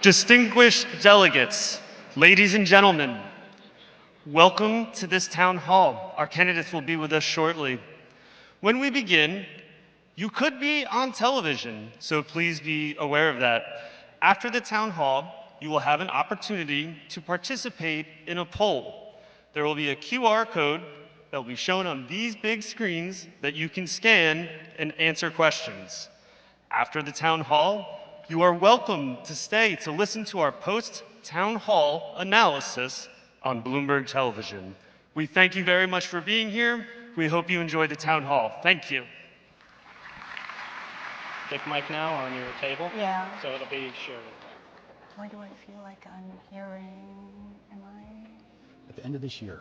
Distinguished delegates, ladies and gentlemen, welcome to this town hall. Our candidates will be with us shortly. When we begin, you could be on television, so please be aware of that. After the town hall, you will have an opportunity to participate in a poll. There will be a QR code that will be shown on these big screens that you can scan and answer questions. After the town hall, you are welcome to stay to listen to our post-town hall analysis on Bloomberg Television. We thank you very much for being here. We hope you enjoy the town hall. Thank you. Dick mic now on your table? Yeah. So it'll be shared. Why do I feel like I'm hearing, am I? At the end of this year,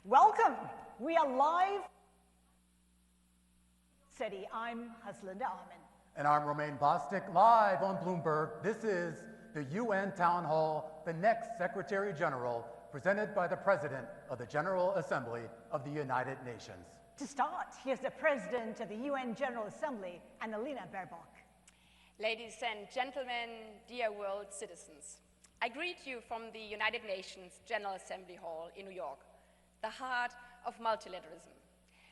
Welcome. We are live. City. I'm Annalena. And I'm Romain Bostic, live on Bloomberg. This is the UN Town Hall, the next Secretary General, presented by the President of the General Assembly of the United Nations. To start, here's the President of the UN General Assembly, Annalena Baerbock. Ladies and gentlemen, dear world citizens, I greet you from the United Nations General Assembly Hall in New York, the heart of multilateralism.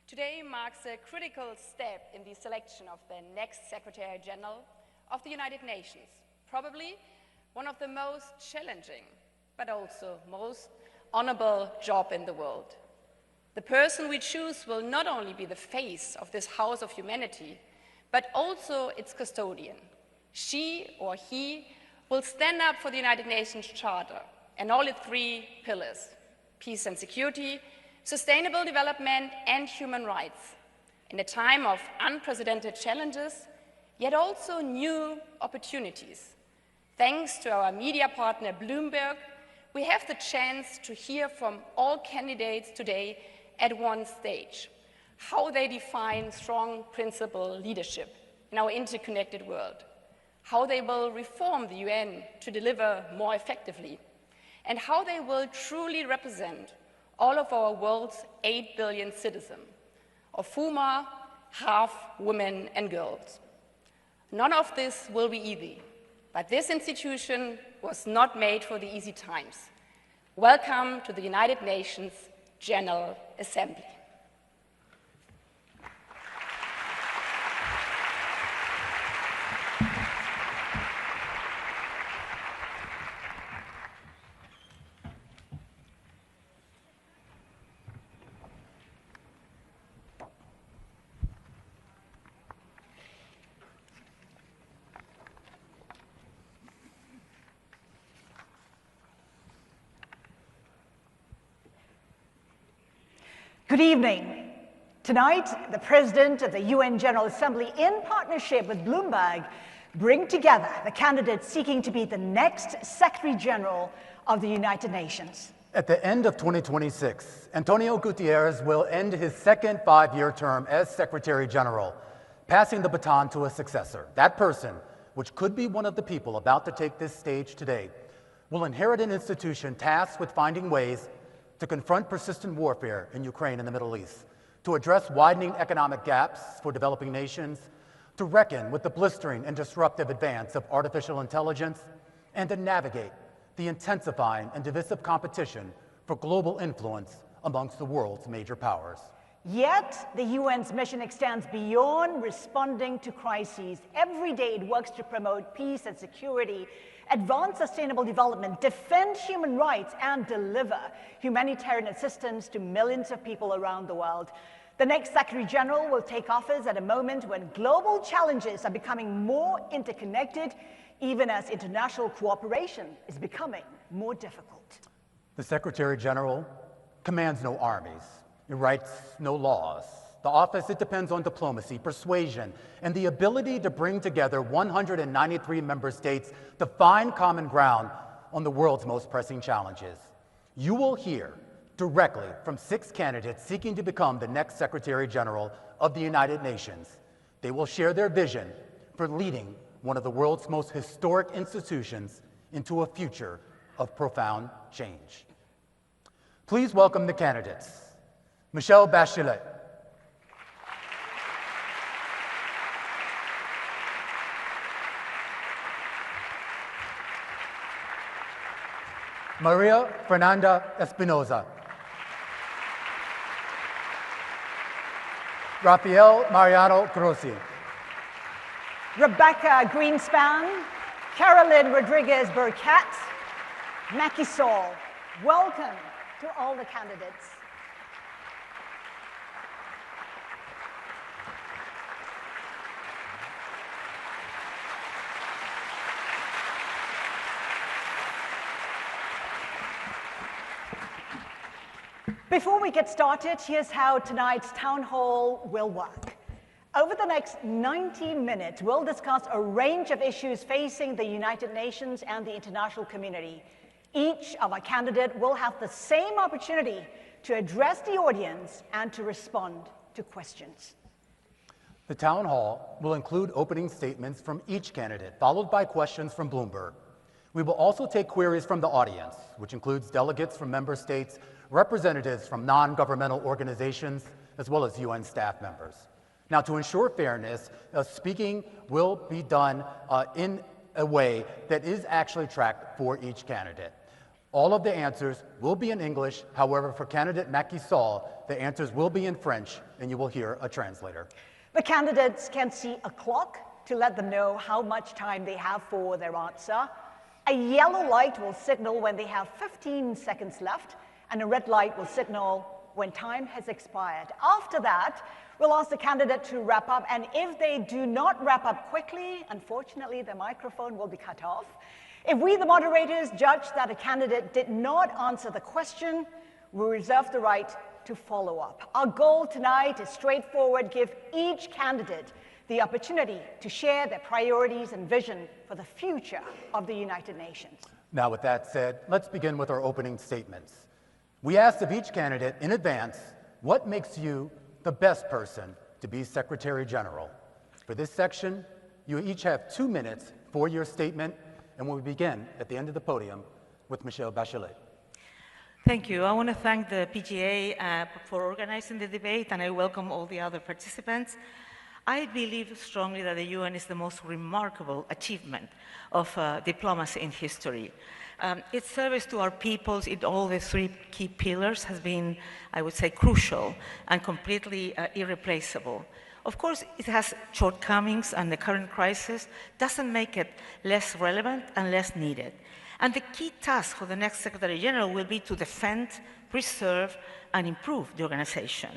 Today marks a critical step in the selection of the next Secretary General of the United Nations, probably one of the most challenging, but also most honorable job in the world. The person we choose will not only be the face of this house of humanity, but also its custodian. She or he will stand up for the United Nations Charter and all its three pillars: peace and security, sustainable development, and human rights. In a time of unprecedented challenges, yet also new opportunities. Thanks to our media partner Bloomberg, we have the chance to hear from all candidates today at one stage, how they define strong principle leadership in our interconnected world, how they will reform the UN to deliver more effectively, and how they will truly represent all of our world's 8 billion citizens, of whom are half women and girls. None of this will be easy, but this institution was not made for the easy times. Welcome to the United Nations General Assembly. Good evening. Tonight, the President of the UN General Assembly, in partnership with Bloomberg, bring together the candidates seeking to be the next Secretary General of the United Nations. At the end of 2026, Antonio Guterres will end his second 5-year term as Secretary General, passing the baton to a successor. That person, which could be one of the people about to take this stage today, will inherit an institution tasked with finding ways to confront persistent warfare in Ukraine and the Middle East, to address widening economic gaps for developing nations, to reckon with the blistering and disruptive advance of artificial intelligence, and to navigate the intensifying and divisive competition for global influence amongst the world's major powers. Yet, the UN's mission extends beyond responding to crises. Every day it works to promote peace and security, advance sustainable development, defend human rights, and deliver humanitarian assistance to millions of people around the world. The next Secretary General will take office at a moment when global challenges are becoming more interconnected, even as international cooperation is becoming more difficult. The Secretary General commands no armies. It writes no laws. The office, it depends on diplomacy, persuasion, and the ability to bring together 193 member states to find common ground on the world's most pressing challenges. You will hear directly from 6 candidates seeking to become the next Secretary General of the United Nations. They will share their vision for leading one of the world's most historic institutions into a future of profound change. Please welcome the candidates. Michelle Bachelet. Maria Fernanda Espinosa. Rafael Mariano Grossi. Rebecca Greenspan, Carolyn Rodriguez Burkett, Macky Sall. Welcome to all the candidates. Before we get started, here's how tonight's town hall will work. Over the next 90 minutes, we'll discuss a range of issues facing the United Nations and the international community. Each of our candidates will have the same opportunity to address the audience and to respond to questions. The town hall will include opening statements from each candidate, followed by questions from Bloomberg. We will also take queries from the audience, which includes delegates from member states, representatives from non-governmental organizations, as well as UN staff members. Now, to ensure fairness, speaking will be done in a way that is actually tracked for each candidate. All of the answers will be in English. However, for candidate Macky Sall, the answers will be in French, and you will hear a translator. The candidates can see a clock to let them know how much time they have for their answer. A yellow light will signal when they have 15 seconds left, and a red light will signal when time has expired. After that, we'll ask the candidate to wrap up, and if they do not wrap up quickly, unfortunately, their microphone will be cut off. If we, the moderators, judge that a candidate did not answer the question, we reserve the right to follow up. Our goal tonight is straightforward: give each candidate the opportunity to share their priorities and vision for the future of the United Nations. Now, with that said, let's begin with our opening statements. We asked of each candidate in advance, what makes you the best person to be Secretary General? For this section, you each have 2 minutes for your statement, and we'll begin at the end of the podium with Michelle Bachelet. Thank you. I want to thank the PGA for organizing the debate, and I welcome all the other participants. I believe strongly that the UN is the most remarkable achievement of diplomacy in history. Its service to our peoples in all the 3 key pillars has been, I would say, crucial and completely irreplaceable. Of course, it has shortcomings, and the current crisis doesn't make it less relevant and less needed. And the key task for the next Secretary General will be to defend, preserve, and improve the organization,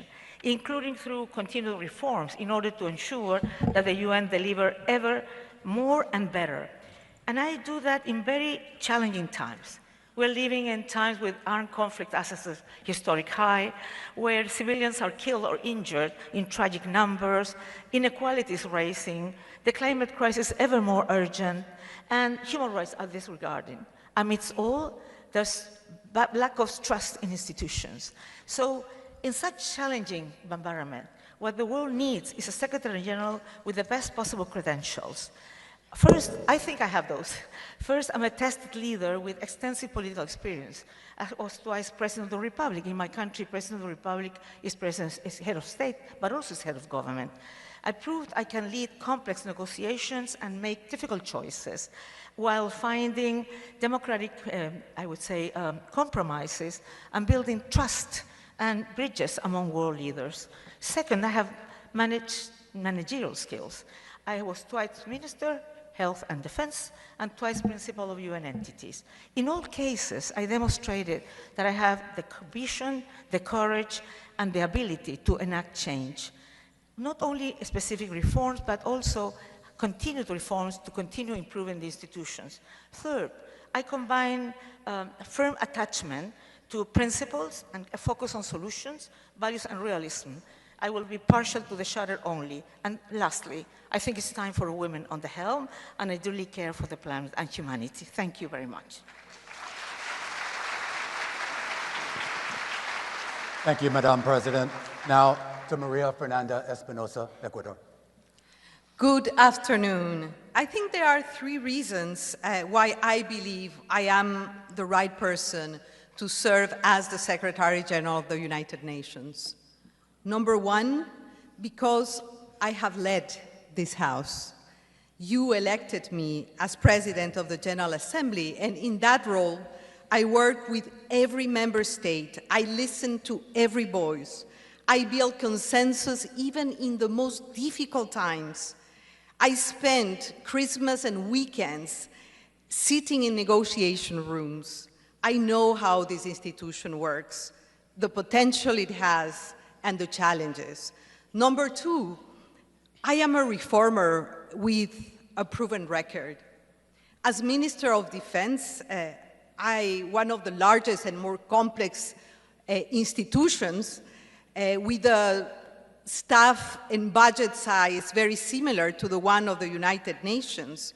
including through continued reforms in order to ensure that the UN deliver ever more and better. And I do that in very challenging times. We're living in times with armed conflict as a historic high, where civilians are killed or injured in tragic numbers, inequality is rising, the climate crisis ever more urgent, and human rights are disregarded. Amidst all, there's lack of trust in institutions. So in such challenging environment, what the world needs is a Secretary General with the best possible credentials. First, I think I have those. First, I'm a tested leader with extensive political experience. I was twice President of the Republic. In my country, President of the Republic is head of state, but also is head of government. I proved I can lead complex negotiations and make difficult choices while finding democratic, I would say, compromises and building trust and bridges among world leaders. Second, I have managerial skills. I was twice minister, health and defense, and twice principal of UN entities. In all cases, I demonstrated that I have the vision, the courage, and the ability to enact change. Not only specific reforms, but also continued reforms to continue improving the institutions. Third, I combine firm attachment to principles and a focus on solutions, values, and realism. I will be partial to the charter only. And lastly, I think it's time for women on the helm, and I duly care for the planet and humanity. Thank you very much. Thank you, Madam President. Now to Maria Fernanda Espinosa, Ecuador. Good afternoon. I think there are 3 reasons why I believe I am the right person to serve as the Secretary General of the United Nations. Number 1, because I have led this House. You elected me as President of the General Assembly, and in that role, I worked with every member state. I listened to every voice. I built consensus even in the most difficult times. I spent Christmas and weekends sitting in negotiation rooms. I know how this institution works, the potential it has, and the challenges. Number 2, I am a reformer with a proven record. As Minister of Defense, one of the largest and more complex institutions with a staff and budget size very similar to the one of the United Nations,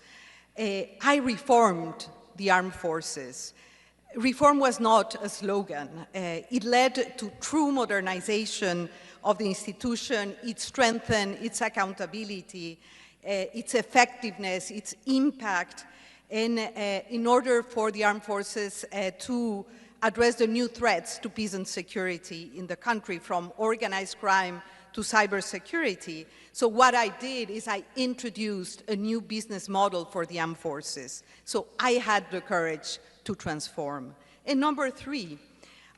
I reformed the armed forces. Reform was not a slogan. It led to true modernization of the institution. It strengthened its accountability, its effectiveness, its impact, and in order for the armed forces to address the new threats to peace and security in the country, from organized crime to cybersecurity. So what I did is I introduced a new business model for the armed forces. So I had the courage to transform. And number three,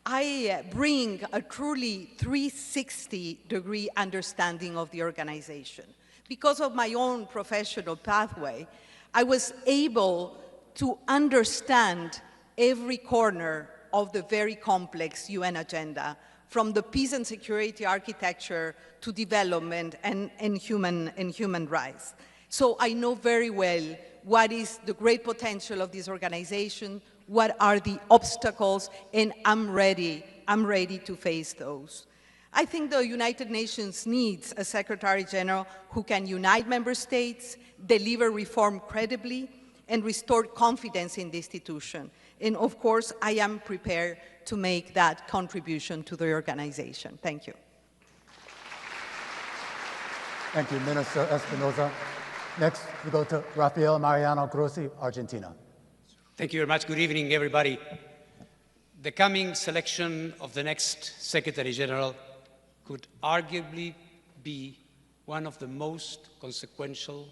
I bring a truly 360-degree understanding of the organization. Because of my own professional pathway, I was able to understand every corner of the very complex UN agenda, from the peace and security architecture to development and human rights. So I know very well what is the great potential of this organization, what are the obstacles, and I'm ready to face those. I think the United Nations needs a Secretary General who can unite member states, deliver reform credibly, and restore confidence in the institution. And of course, I am prepared to make that contribution to the organization. Thank you. Thank you, Minister Espinosa. Next, we go to Rafael Mariano Grossi, Argentina. Thank you very much. Good evening, everybody. The coming selection of the next Secretary General could arguably be one of the most consequential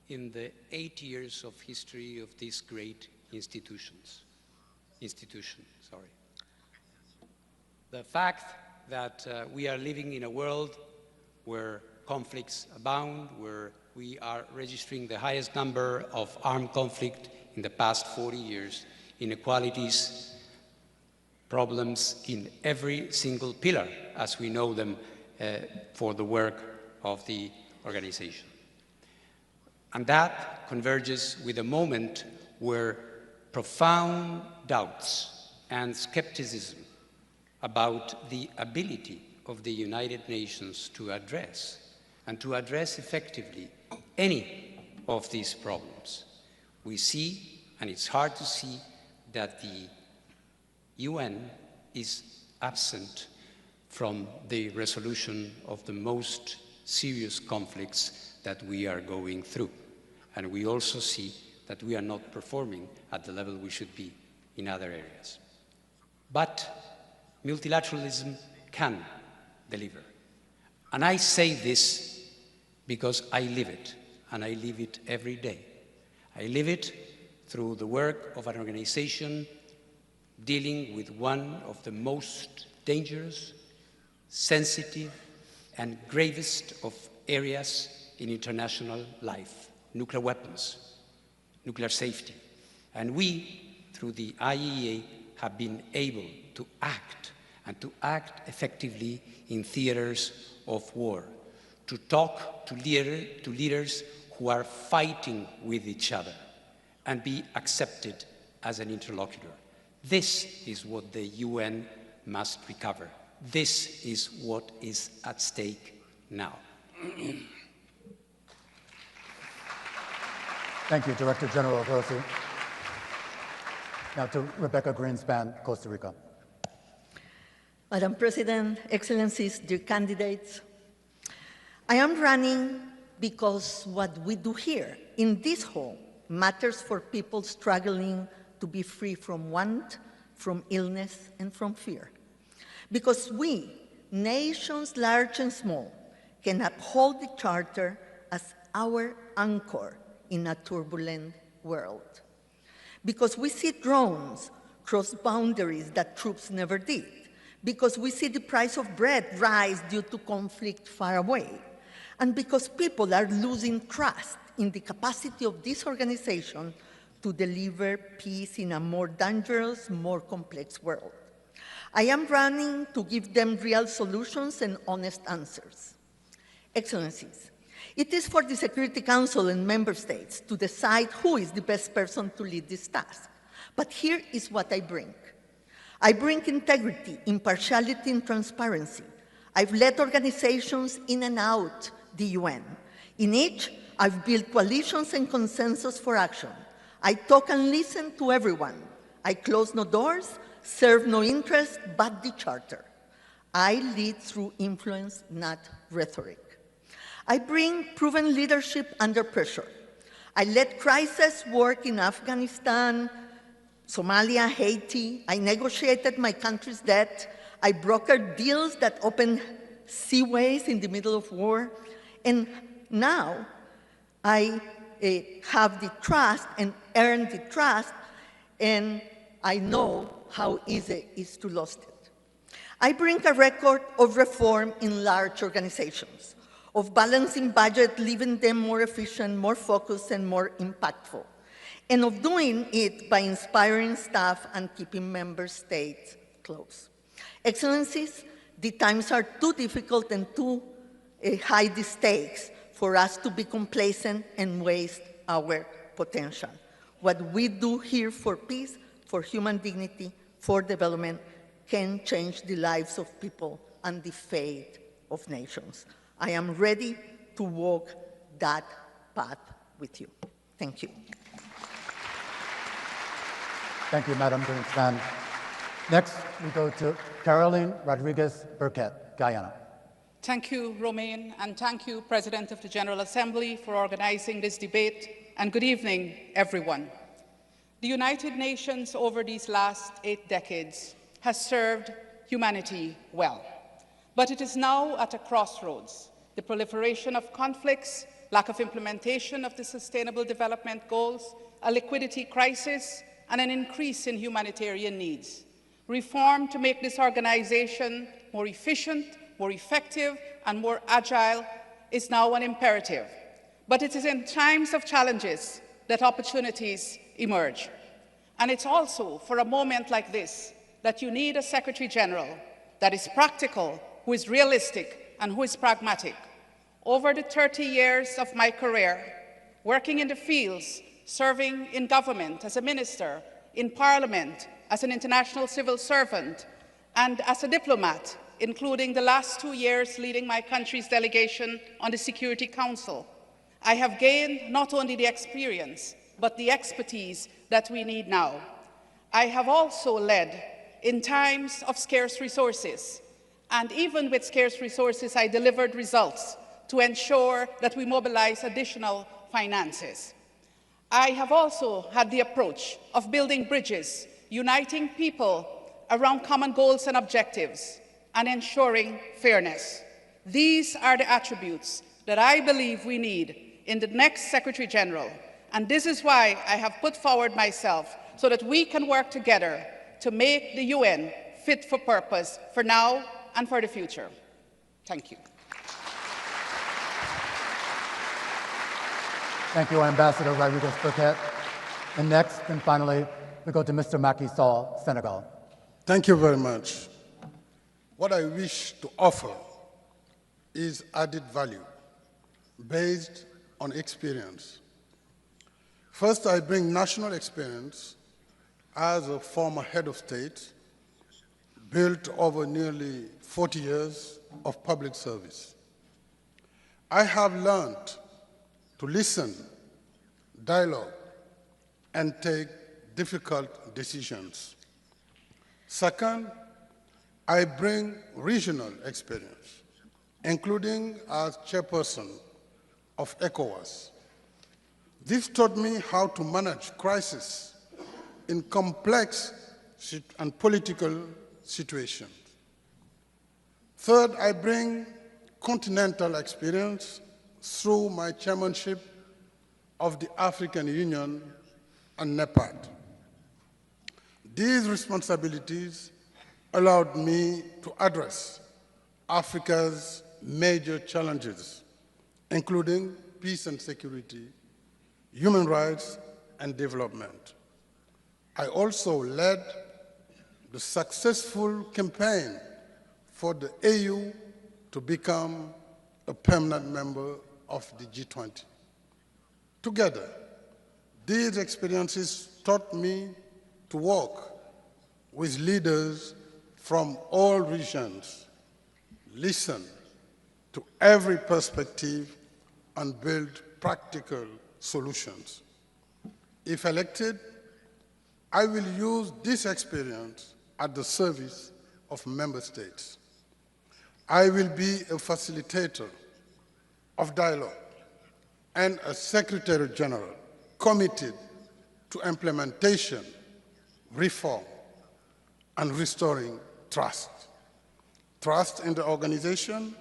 in the 8 years of history of this great institution. The fact that we are living in a world where conflicts abound, where we are registering the highest number of armed conflict in the past 40 years, inequalities, problems in every single pillar, as we know them for the work of the organization. And that converges with a moment where profound doubts and skepticism about the ability of the United Nations to address effectively any of these problems. We see, and it's hard to see, that the UN is absent from the resolution of the most serious conflicts that we are going through. And we also see that we are not performing at the level we should be in other areas. But multilateralism can deliver. And I say this because I live it, and I live it every day. I live it through the work of an organization dealing with one of the most dangerous, sensitive, and gravest of areas in international life: nuclear weapons, nuclear safety. And we, through the IAEA, have been able to act, and to act effectively in theaters of war, to talk to leaders who are fighting with each other, and be accepted as an interlocutor. This is what the UN must recover. This is what is at stake now. Thank you, Director General Grossi. Now to Rebecca Greenspan, Costa Rica. Madam President, Excellencies, dear candidates, I am running because what we do here in this hall matters for people struggling to be free from want, from illness, and from fear. Because we, nations large and small, can uphold the Charter as our anchor in a turbulent world. Because we see drones cross boundaries that troops never did. Because we see the price of bread rise due to conflict far away. And because people are losing trust in the capacity of this organization to deliver peace in a more dangerous, more complex world. I am running to give them real solutions and honest answers. Excellencies, it is for the Security Council and member states to decide who is the best person to lead this task. But here is what I bring. I bring integrity, impartiality, and transparency. I've led organizations in and out the UN. In each, I've built coalitions and consensus for action. I talk and listen to everyone. I close no doors, serve no interest but the charter. I lead through influence, not rhetoric. I bring proven leadership under pressure. I led crisis work in Afghanistan, Somalia, Haiti. I negotiated my country's debt. I brokered deals that opened seaways in the middle of war. And now I have the trust and earn the trust, and I know how easy it is to lose it. I bring a record of reform in large organizations, of balancing budget, leaving them more efficient, more focused, and more impactful, and of doing it by inspiring staff and keeping member states close. Excellencies, the times are too difficult and too high the stakes for us to be complacent and waste our potential. What we do here for peace, for human dignity, for development, can change the lives of people and the fate of nations. I am ready to walk that path with you. Thank you. Thank you, Madam Greenspan. Next, we go to Caroline Rodriguez Burkett, Guyana. Thank you, Romain, and thank you, President of the General Assembly, for organizing this debate, and good evening, everyone. The United Nations over these last 8 decades has served humanity well, but it is now at a crossroads. The proliferation of conflicts, lack of implementation of the Sustainable Development Goals, a liquidity crisis, and an increase in humanitarian needs. Reform to make this organization more efficient, more effective, and more agile is now an imperative. But it is in times of challenges that opportunities emerge. And it's also for a moment like this that you need a Secretary General that is practical, who is realistic, and who is pragmatic. Over the 30 years of my career, working in the fields, serving in government as a minister, in parliament, as an international civil servant, and as a diplomat, including the last 2 years leading my country's delegation on the Security Council, I have gained not only the experience, but the expertise that we need now. I have also led in times of scarce resources, and even with scarce resources, I delivered results to ensure that we mobilize additional finances. I have also had the approach of building bridges, uniting people around common goals and objectives, and ensuring fairness. These are the attributes that I believe we need in the next Secretary General, and this is why I have put forward myself so that we can work together to make the UN fit for purpose for now and for the future. Thank you. Thank you, Ambassador Rodriguez Burkett. And next, and finally, we go to Mr. Macky Sall, Senegal. Thank you very much. What I wish to offer is added value based on experience. First, I bring national experience as a former head of state, built over nearly 40 years of public service. I have learned to listen, dialogue, and take difficult decisions. Second, I bring regional experience, including as chairperson of ECOWAS. This taught me how to manage crises in complex and political situations. Third, I bring continental experience through my chairmanship of the African Union and NEPAD. These responsibilities allowed me to address Africa's major challenges, including peace and security, human rights, and development. I also led the successful campaign for the AU to become a permanent member of the G20. Together, these experiences taught me to work with leaders from all regions, listen to every perspective, and build practical solutions. If elected, I will use this experience at the service of member states. I will be a facilitator of dialogue and a Secretary General committed to implementation, reform, and restoring trust. Trust in the organization,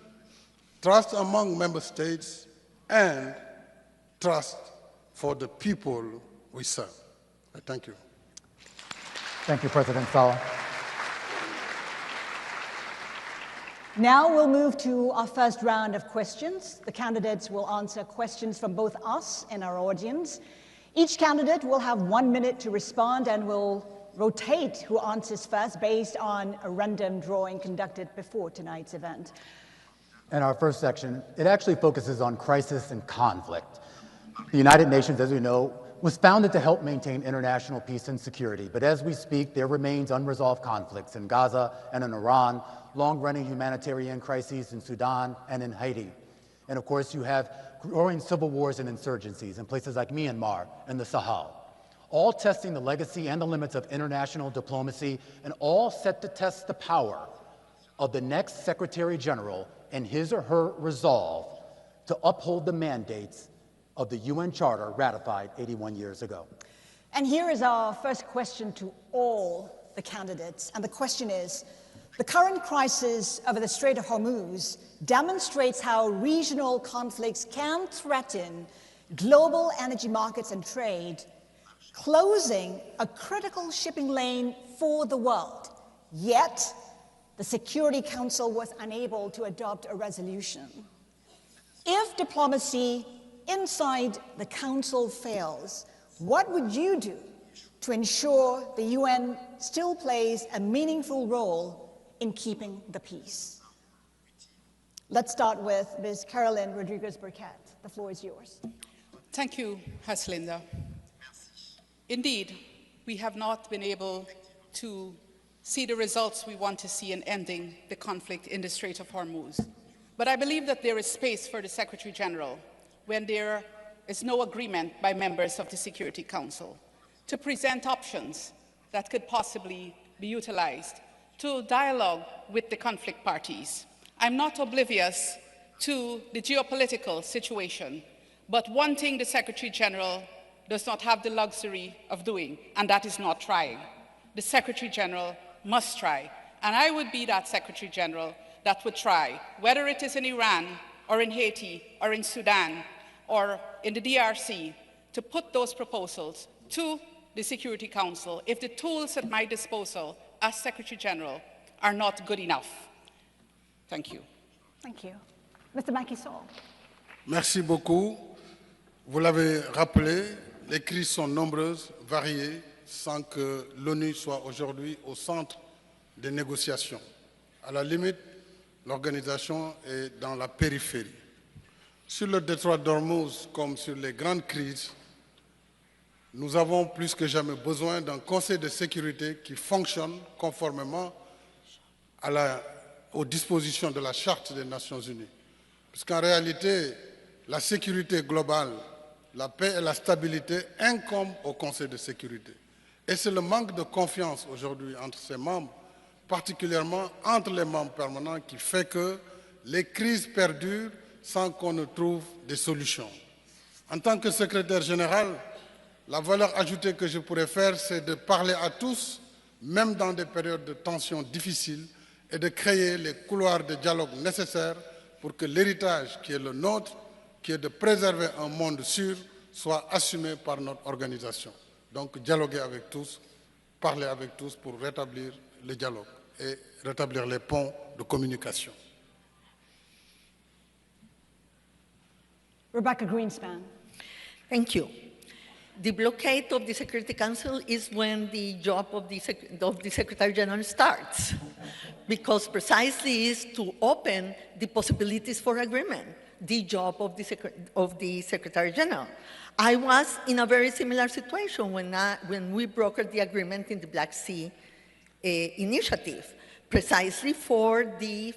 trust among member states, and trust for the people we serve. I thank you. Thank you, President Saleh. Now we'll move to our first round of questions. The candidates will answer questions from both us and our audience. Each candidate will have 1 minute to respond and will rotate who answers first based on a random drawing conducted before tonight's event. In our first section, it actually focuses on crisis and conflict. The United Nations, as we know, was founded to help maintain international peace and security, but as we speak, there remains unresolved conflicts in Gaza and in Iran, long-running humanitarian crises in Sudan and in Haiti. And of course, you have growing civil wars and insurgencies in places like Myanmar and the Sahel, all testing the legacy and the limits of international diplomacy, and all set to test the power of the next Secretary General and his or her resolve to uphold the mandates of the UN Charter ratified 81 years ago. And here is our first question to all the candidates. And the question is, the current crisis over the Strait of Hormuz demonstrates how regional conflicts can threaten global energy markets and trade, closing a critical shipping lane for the world. Yet, the Security Council was unable to adopt a resolution. If diplomacy inside the Council fails, what would you do to ensure the UN still plays a meaningful role in keeping the peace? Let's start with Ms. Caroline Rodriguez-Burkett. The floor is yours. Thank you, Haslinda. Indeed, we have not been able to see the results we want to see in ending the conflict in the Strait of Hormuz. But I believe that there is space for the Secretary General, when there is no agreement by members of the Security Council, to present options that could possibly be utilized to dialogue with the conflict parties. I'm not oblivious to the geopolitical situation, but one thing the Secretary General does not have the luxury of doing, and that is not trying. The Secretary General must try, and I would be that Secretary General that would try, whether it is in Iran or in Haiti or in Sudan or in the DRC, to put those proposals to the Security Council if the tools at my disposal as Secretary General are not good enough. Thank you. Thank you. Mr. Macky Sall. Merci beaucoup. Vous l'avez rappelé, les crises sont nombreuses, variées, sans que l'ONU soit aujourd'hui au centre des négociations. À la limite, l'organisation est dans la périphérie. Sur le détroit d'Ormuz, comme sur les grandes crises, nous avons plus que jamais besoin d'un Conseil de sécurité qui fonctionne conformément aux dispositions de la Charte des Nations Unies. Puisqu'en réalité, la sécurité globale, la paix et la stabilité incombent au Conseil de sécurité. Et c'est le manque de confiance aujourd'hui entre ses membres, particulièrement entre les membres permanents, qui fait que les crises perdurent sans qu'on ne trouve des solutions. En tant que secrétaire général, la valeur ajoutée que je pourrais faire, c'est de parler à tous, même dans des périodes de tensions difficiles, et de créer les couloirs de dialogue nécessaires pour que l'héritage qui est le nôtre, qui est de préserver un monde sûr, soit assumé par notre organisation. Donc dialoguer avec tous, parler avec tous pour rétablir le dialogue et rétablir les ponts de communication. Rebecca Greenspan. Thank you. The blockade of the Security Council is when the job of the Secretary General starts, because precisely is to open the possibilities for agreement, the job of the Secretary General. I was in a very similar situation when we brokered the agreement in the Black Sea initiative, precisely for the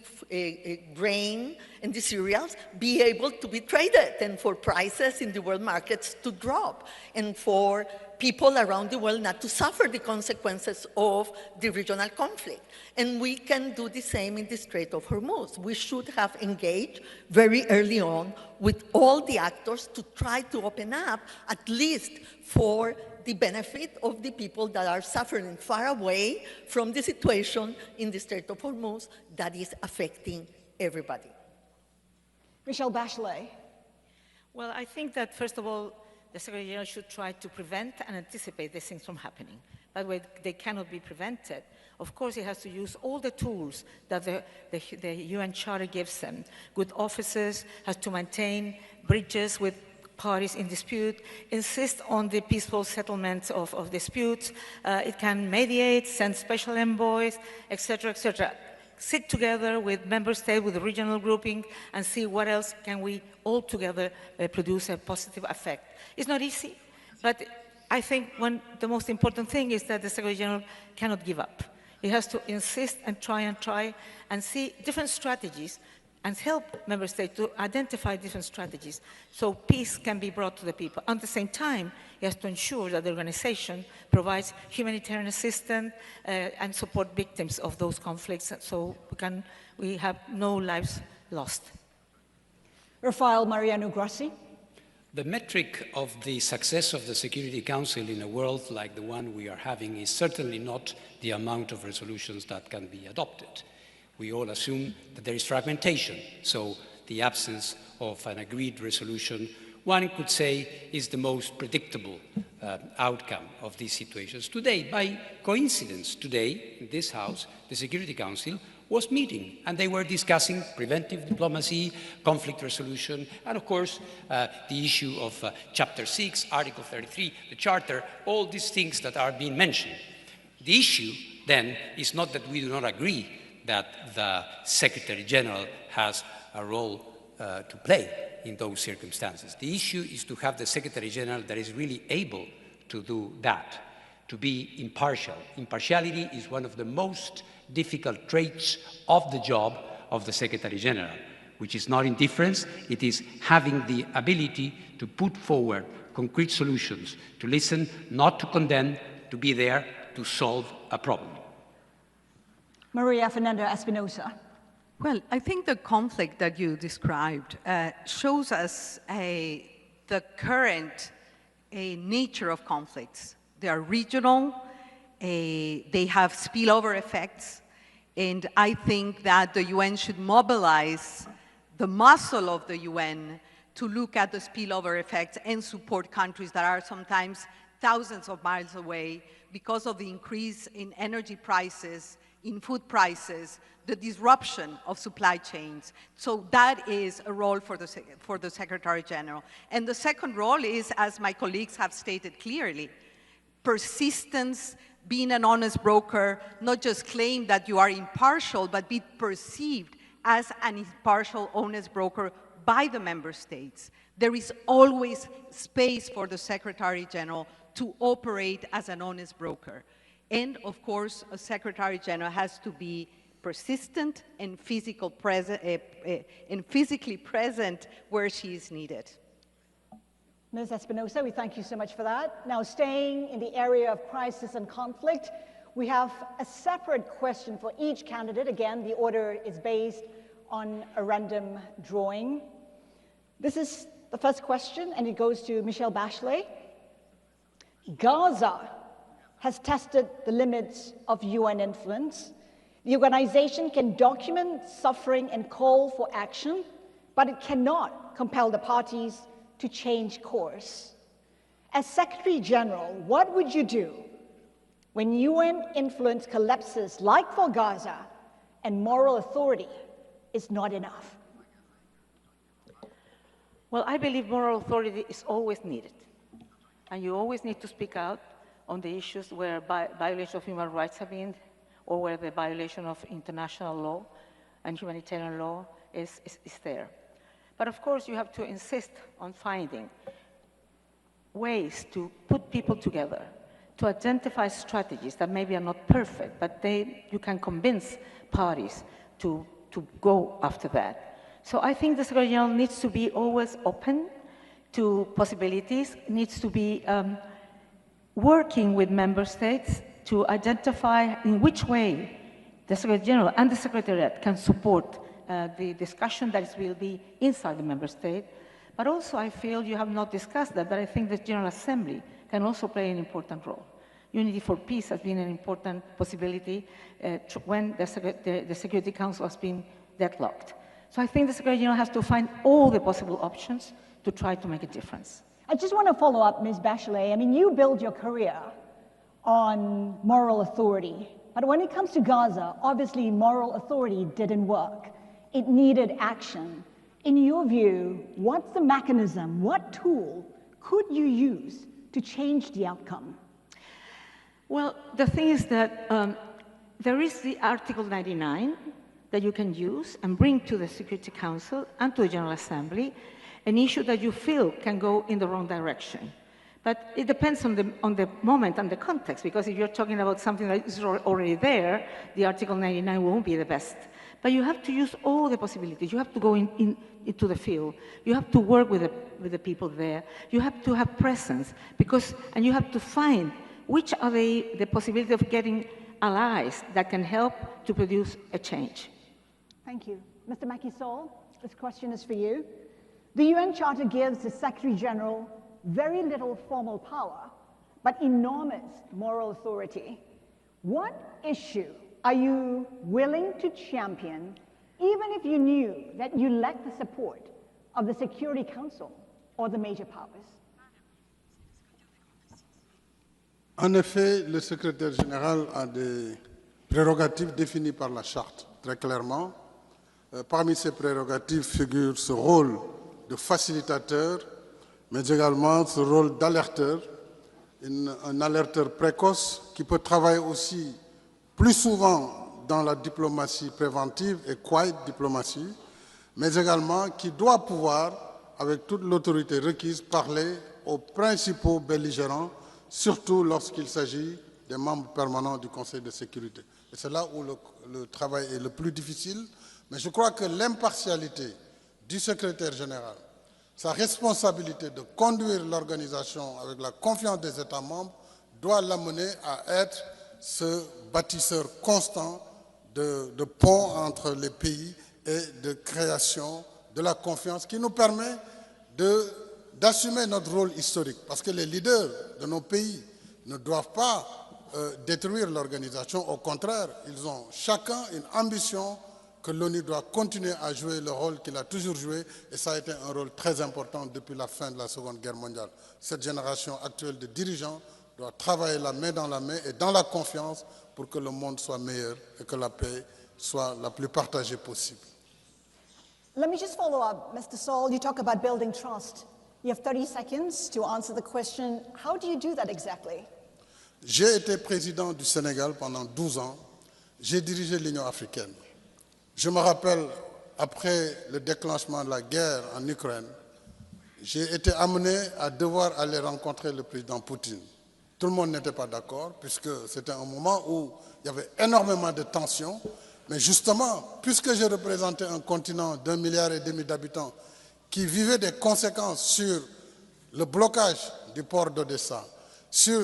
grain and the cereals be able to be traded, and for prices in the world markets to drop, and for people around the world not to suffer the consequences of the regional conflict. And we can do the same in the Strait of Hormuz. We should have engaged very early on with all the actors to try to open up, at least for the benefit of the people that are suffering far away from the situation in the Strait of Hormuz that is affecting everybody. Michelle Bachelet. Well, I think that, first of all, the Secretary General should try to prevent and anticipate these things from happening. By the way, they cannot be prevented. Of course, he has to use all the tools that the UN Charter gives them. Good officers, has to maintain bridges with parties in dispute, insist on the peaceful settlement of disputes. It can mediate, send special envoys, etc., etc. Sit together with member states, with the regional grouping, and see what else can we all together produce a positive effect. It's not easy, but I think the most important thing is that the Secretary General cannot give up. He has to insist and try and see different strategies and help member states to identify different strategies so peace can be brought to the people. At the same time, he has to ensure that the organization provides humanitarian assistance and support victims of those conflicts so we have no lives lost. Rafael Mariano Grossi. The metric of the success of the Security Council in a world like the one we are having is certainly not the amount of resolutions that can be adopted. We all assume that there is fragmentation, so the absence of an agreed resolution, one could say, is the most predictable outcome of these situations. Today, by coincidence, today, in this House, the Security Council was meeting, and they were discussing preventive diplomacy, conflict resolution, and of course, the issue of Chapter 6, Article 33, the Charter, all these things that are being mentioned. The issue, then, is not that we do not agree that the Secretary General has a role to play in those circumstances. The issue is to have the Secretary General that is really able to do that, to be impartial. Impartiality is one of the most difficult traits of the job of the Secretary General, which is not indifference, it is having the ability to put forward concrete solutions, to listen, not to condemn, to be there to solve a problem. Maria Fernanda Espinosa. Well, I think the conflict that you described shows us the current nature of conflicts. They are regional, they have spillover effects, and I think that the UN should mobilize the muscle of the UN to look at the spillover effects and support countries that are sometimes thousands of miles away because of the increase in energy prices, in food prices, the disruption of supply chains. So that is a role for the Secretary General. And the second role is, as my colleagues have stated clearly, persistence, being an honest broker, not just claim that you are impartial, but be perceived as an impartial, honest broker by the member states. There is always space for the Secretary General to operate as an honest broker. And of course, a Secretary General has to be persistent and physically present where she is needed. Ms. Espinosa, we thank you so much for that. Now, staying in the area of crisis and conflict, we have a separate question for each candidate. Again, the order is based on a random drawing. This is the first question, and it goes to Michelle Bachelet. Gaza has tested the limits of UN influence. The organization can document suffering and call for action, but it cannot compel the parties to change course. As Secretary General, what would you do when UN influence collapses like for Gaza and moral authority is not enough? Well, I believe moral authority is always needed. And you always need to speak out on the issues where violation of human rights have been, or where the violation of international law and humanitarian law is there. But of course, you have to insist on finding ways to put people together, to identify strategies that maybe are not perfect, but you can convince parties to go after that, So I think the Secretary General needs to be always open to possibilities, needs to be working with member states to identify in which way the Secretary General and the Secretariat can support the discussion that will be inside the member state. But also I feel you have not discussed that, but I think the General Assembly can also play an important role. Unity for Peace has been an important possibility when the Security Council has been deadlocked. So I think the Secretary General has to find all the possible options to try to make a difference. I just want to follow up, Ms. Bachelet. I mean, you built your career on moral authority. But when it comes to Gaza, obviously moral authority didn't work. It needed action. In your view, what's the mechanism, what tool could you use to change the outcome? Well, the thing is that there is the Article 99 that you can use and bring to the Security Council and to the General Assembly an issue that you feel can go in the wrong direction. But it depends on the moment and the context, because if you're talking about something that is already there, the Article 99 won't be the best. But you have to use all the possibilities. You have to go into the field. You have to work with the people there. You have to have presence, and you have to find which are the possibility of getting allies that can help to produce a change. Thank you. Mr. Macky-Sall, this question is for you. The UN Charter gives the Secretary General very little formal power, but enormous moral authority. What issue are you willing to champion, even if you knew that you lacked the support of the Security Council or the major powers? En effet, le secrétaire général a des prérogatives définies par la Charte, très clairement. Parmi ces prérogatives figure ce rôle de facilitateur, mais également ce rôle d'alerteur, un alerteur précoce qui peut travailler aussi plus souvent dans la diplomatie préventive et quiet diplomatie, mais également qui doit pouvoir, avec toute l'autorité requise, parler aux principaux belligérants, surtout lorsqu'il s'agit des membres permanents du Conseil de sécurité. Et c'est là où le travail est le plus difficile, mais je crois que l'impartialité du secrétaire général, sa responsabilité de conduire l'organisation avec la confiance des États membres doit l'amener à être ce bâtisseur constant de ponts entre les pays et de création de la confiance qui nous permet d'assumer notre rôle historique. Parce que les leaders de nos pays ne doivent pas détruire l'organisation. Au contraire, ils ont chacun une ambition que l'ONU doit continuer à jouer le rôle qu'il a toujours joué, et ça a été un rôle très important depuis la fin de la Seconde Guerre mondiale. Cette génération actuelle de dirigeants doit travailler la main dans la main et dans la confiance pour que le monde soit meilleur et que la paix soit la plus partagée possible. Let me just follow up, Mr. Sall. You talk about building trust. You have 30 seconds to answer the question. How do you do that exactly? J'ai été président du Sénégal pendant 12 ans. J'ai dirigé l'Union africaine. Je me rappelle, après le déclenchement de la guerre en Ukraine, j'ai été amené à devoir aller rencontrer le président Poutine. Tout le monde n'était pas d'accord, puisque c'était un moment où il y avait énormément de tensions. Mais justement, puisque je représentais un continent d'1,5 milliard d'habitants qui vivait des conséquences sur le blocage du port d'Odessa, sur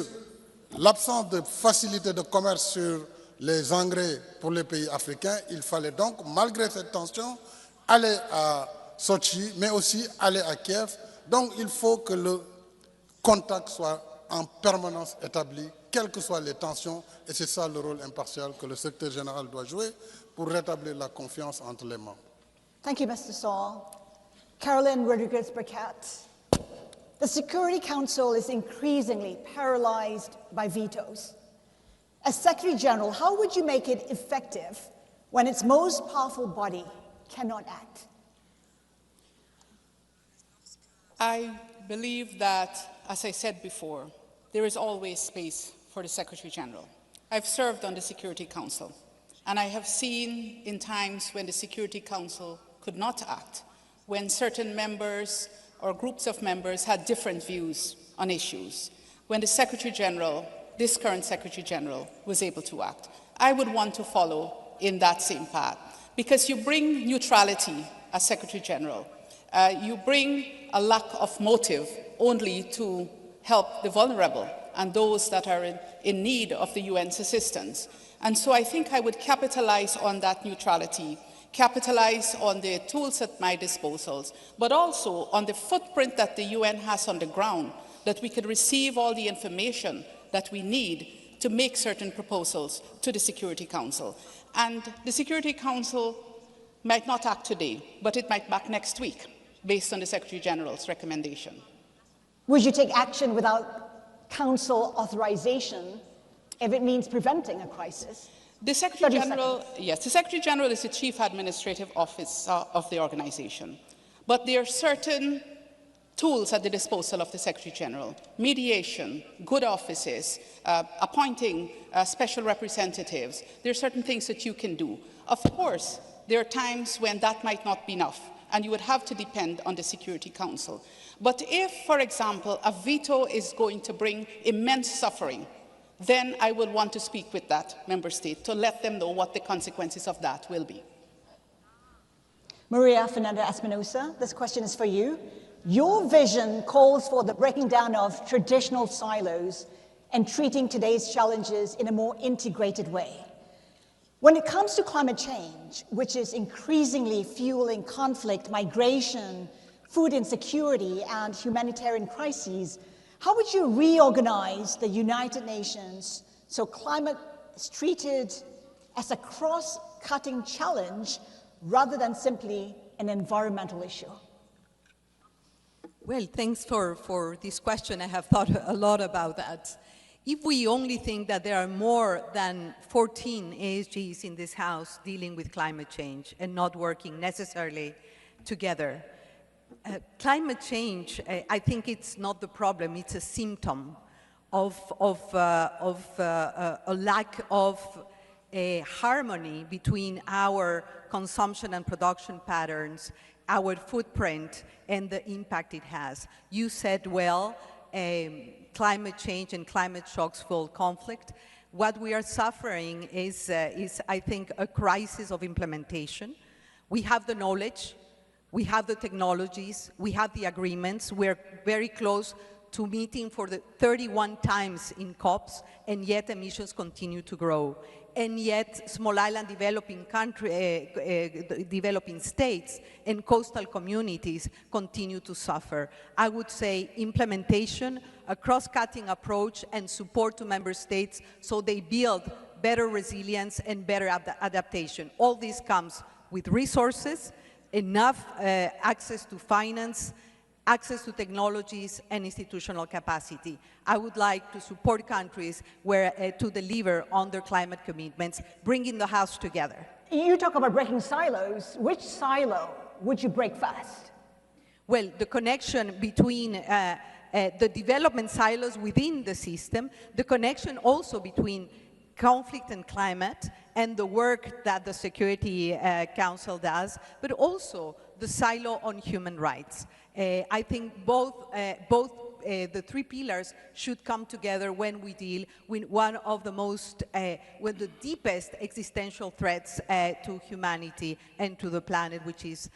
l'absence de facilité de commerce sur les engrais pour les pays africains, il fallait donc, malgré cette tension, aller à Sochi, mais aussi aller à Kiev. Donc il faut que le contact soit en permanence établi, quelles que soient les tensions, et c'est ça le rôle impartial que le secrétaire général doit jouer pour rétablir la confiance entre les membres. Thank you, Mr. Sall. Caroline Rodriguez-Burkett. The Security Council is increasingly paralyzed by vetoes. As Secretary General, how would you make it effective when its most powerful body cannot act? I believe that, as I said before, there is always space for the Secretary General. I've served on the Security Council, and I have seen in times when the Security Council could not act, when certain members or groups of members had different views on issues, when the Secretary General, this current Secretary General, was able to act. I would want to follow in that same path, because you bring neutrality as Secretary General. You bring a lack of motive only to help the vulnerable and those that are in need of the UN's assistance. And so I think I would capitalize on that neutrality, capitalize on the tools at my disposal, but also on the footprint that the UN has on the ground, that we could receive all the information that we need to make certain proposals to the Security Council. And the Security Council might not act today, but it might act next week, based on the Secretary General's recommendation. Would you take action without Council authorization if it means preventing a crisis? The Secretary General, yes, the Secretary General is the Chief Administrative Officer of the organization, but there are certain tools at the disposal of the Secretary General: mediation, good offices, appointing special representatives. There are certain things that you can do. Of course, there are times when that might not be enough, and you would have to depend on the Security Council. But if, for example, a veto is going to bring immense suffering, then I will want to speak with that member state to let them know what the consequences of that will be. Maria Fernanda Espinosa, this question is for you. Your vision calls for the breaking down of traditional silos and treating today's challenges in a more integrated way. When it comes to climate change, which is increasingly fueling conflict, migration, food insecurity, and humanitarian crises, how would you reorganize the United Nations so climate is treated as a cross-cutting challenge rather than simply an environmental issue? Well, thanks for this question. I have thought a lot about that. If we only think that there are more than 14 ASGs in this House dealing with climate change and not working necessarily together, climate change, I think it's not the problem, it's a symptom of a lack of harmony between our consumption and production patterns, our footprint, and the impact it has. You said well, climate change and climate shocks fuel conflict. What we are suffering is, I think, a crisis of implementation. We have the knowledge, we have the technologies, we have the agreements, we're very close to meeting for the 31 times in COPs, and yet emissions continue to grow. And yet small island developing states and coastal communities continue to suffer. I would say implementation, a cross-cutting approach, and support to member states so they build better resilience and better adaptation. All this comes with resources, enough access to finance, access to technologies, and institutional capacity. I would like to support countries to deliver on their climate commitments, bringing the House together. You talk about breaking silos. Which silo would you break first? Well, the connection between the development silos within the system, the connection also between conflict and climate, and the work that the Security Council does, but also the silo on human rights. I think both the three pillars should come together when we deal with one of the most, with the deepest existential threats to humanity and to the planet, which is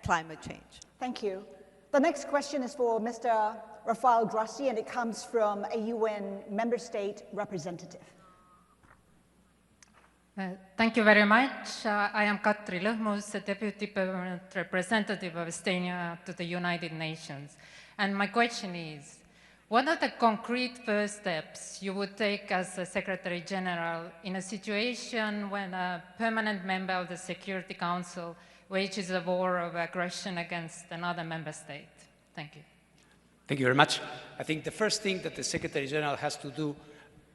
climate change. Thank you. The next question is for Mr. Rafael Grossi, and it comes from a UN member state representative. Thank you very much. I am Katri Lõhmus, the Deputy Permanent Representative of Estonia to the United Nations. And my question is, what are the concrete first steps you would take as a Secretary General in a situation when a permanent member of the Security Council wages a war of aggression against another member state? Thank you. Thank you very much. I think the first thing that the Secretary General has to do,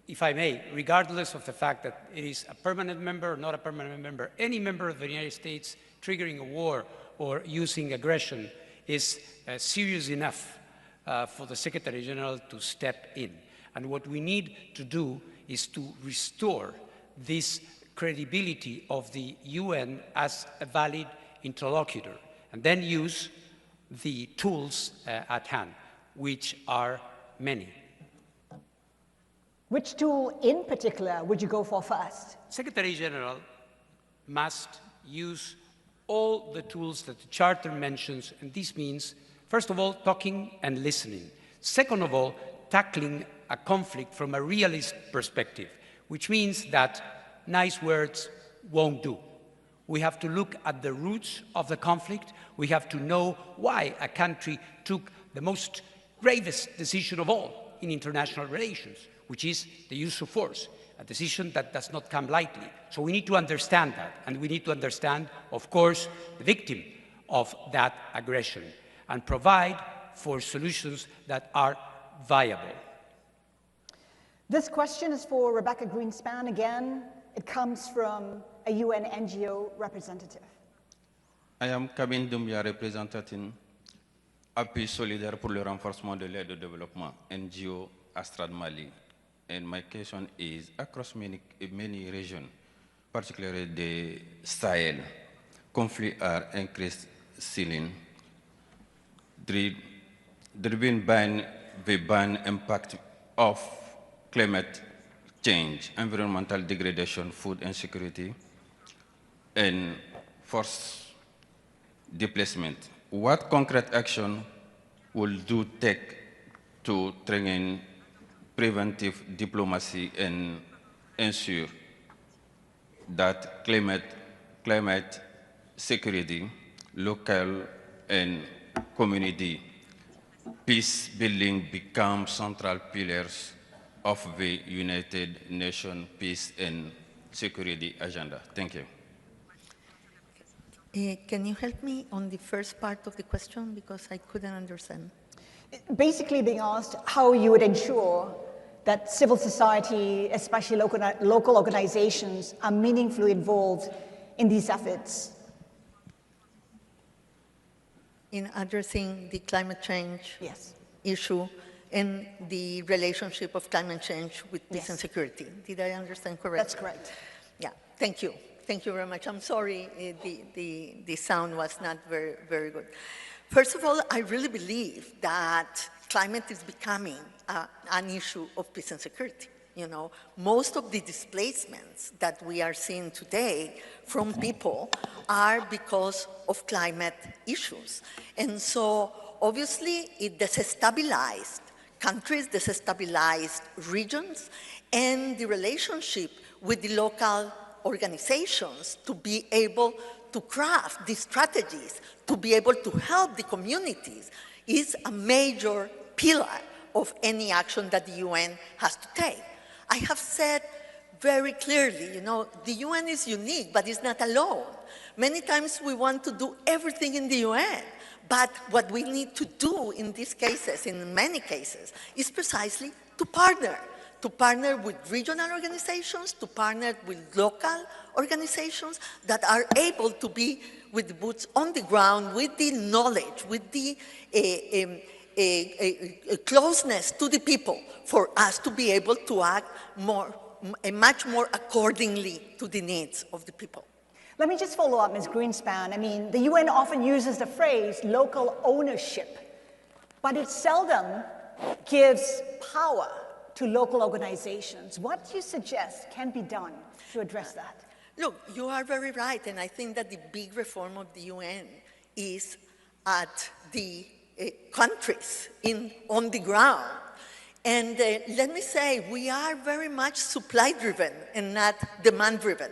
if I may, regardless of the fact that it is a permanent member or not a permanent member, any member of the United States triggering a war or using aggression is serious enough for the Secretary General to step in. And what we need to do is to restore this credibility of the UN as a valid interlocutor, and then use the tools at hand, which are many. Which tool in particular would you go for first? Secretary General must use all the tools that the Charter mentions, and this means, first of all, talking and listening. Second of all, tackling a conflict from a realist perspective, which means that nice words won't do. We have to look at the roots of the conflict. We have to know why a country took the most gravest decision of all in international relations, which is the use of force, a decision that does not come lightly. So we need to understand that, and we need to understand, of course, the victim of that aggression, and provide for solutions that are viable. This question is for Rebecca Greenspan again. It comes from a UN NGO representative. I am Kabin Doumbia, representing Appui Solidaire pour le renforcement de l'aide au développement, NGO Astrad Mali. And my question is, across many regions, particularly the Sahel, conflicts are increasing. Driven by the impact of climate change, environmental degradation, food insecurity, and forced displacement. What concrete action will you take to train preventive diplomacy and ensure that climate security, local and community peace building become central pillars of the United Nations peace and security agenda? Thank you. Can you help me on the first part of the question, because I couldn't understand? Basically being asked how you would ensure that civil society, especially local organizations, are meaningfully involved in these efforts. In addressing the climate change yes. issue and the relationship of climate change with peace and security. Did I understand correctly? That's correct. Yeah, thank you. Thank you very much. I'm sorry the sound was not very, very good. First of all, I really believe that climate is becoming an issue of peace and security. You know, most of the displacements that we are seeing today from people are because of climate issues. And so obviously it desestabilized countries, desestabilized regions, and the relationship with the local organizations to be able to craft these strategies, to be able to help the communities, is a major pillar of any action that the UN has to take. I have said very clearly, you know, the UN is unique, but it's not alone. Many times we want to do everything in the UN, but what we need to do in these cases, in many cases, is precisely to partner with regional organizations, to partner with local organizations that are able to be with the boots on the ground, with the knowledge, with the closeness to the people, for us to be able to act much more accordingly to the needs of the people. Let me just follow up, Ms. Greenspan. I mean, the UN often uses the phrase local ownership, but it seldom gives power to local organizations. What do you suggest can be done to address that? Look, you are very right, and I think that the big reform of the UN is at the countries on the ground. And let me say, we are very much supply-driven and not demand-driven.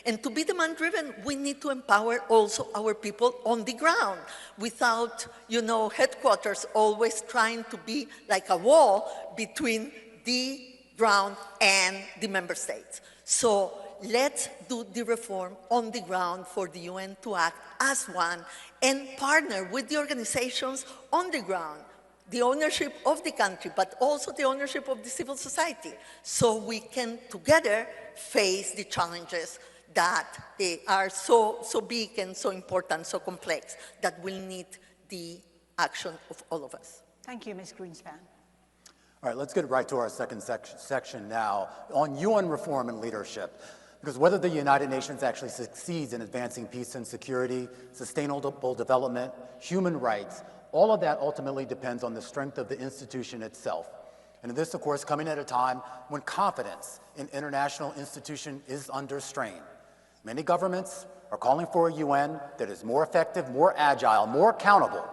And to be demand-driven, we need to empower also our people on the ground without, you know, headquarters always trying to be like a wall between the ground and the member states. So let's do the reform on the ground for the UN to act as one and partner with the organizations on the ground, the ownership of the country, but also the ownership of the civil society, so we can together face the challenges that are so big and so important, so complex, that will need the action of all of us. Thank you, Ms. Greenspan. All right, let's get right to our second section now on UN reform and leadership. Because whether the United Nations actually succeeds in advancing peace and security, sustainable development, human rights, all of that ultimately depends on the strength of the institution itself. And this, of course, coming at a time when confidence in international institutions is under strain. Many governments are calling for a UN that is more effective, more agile, more accountable.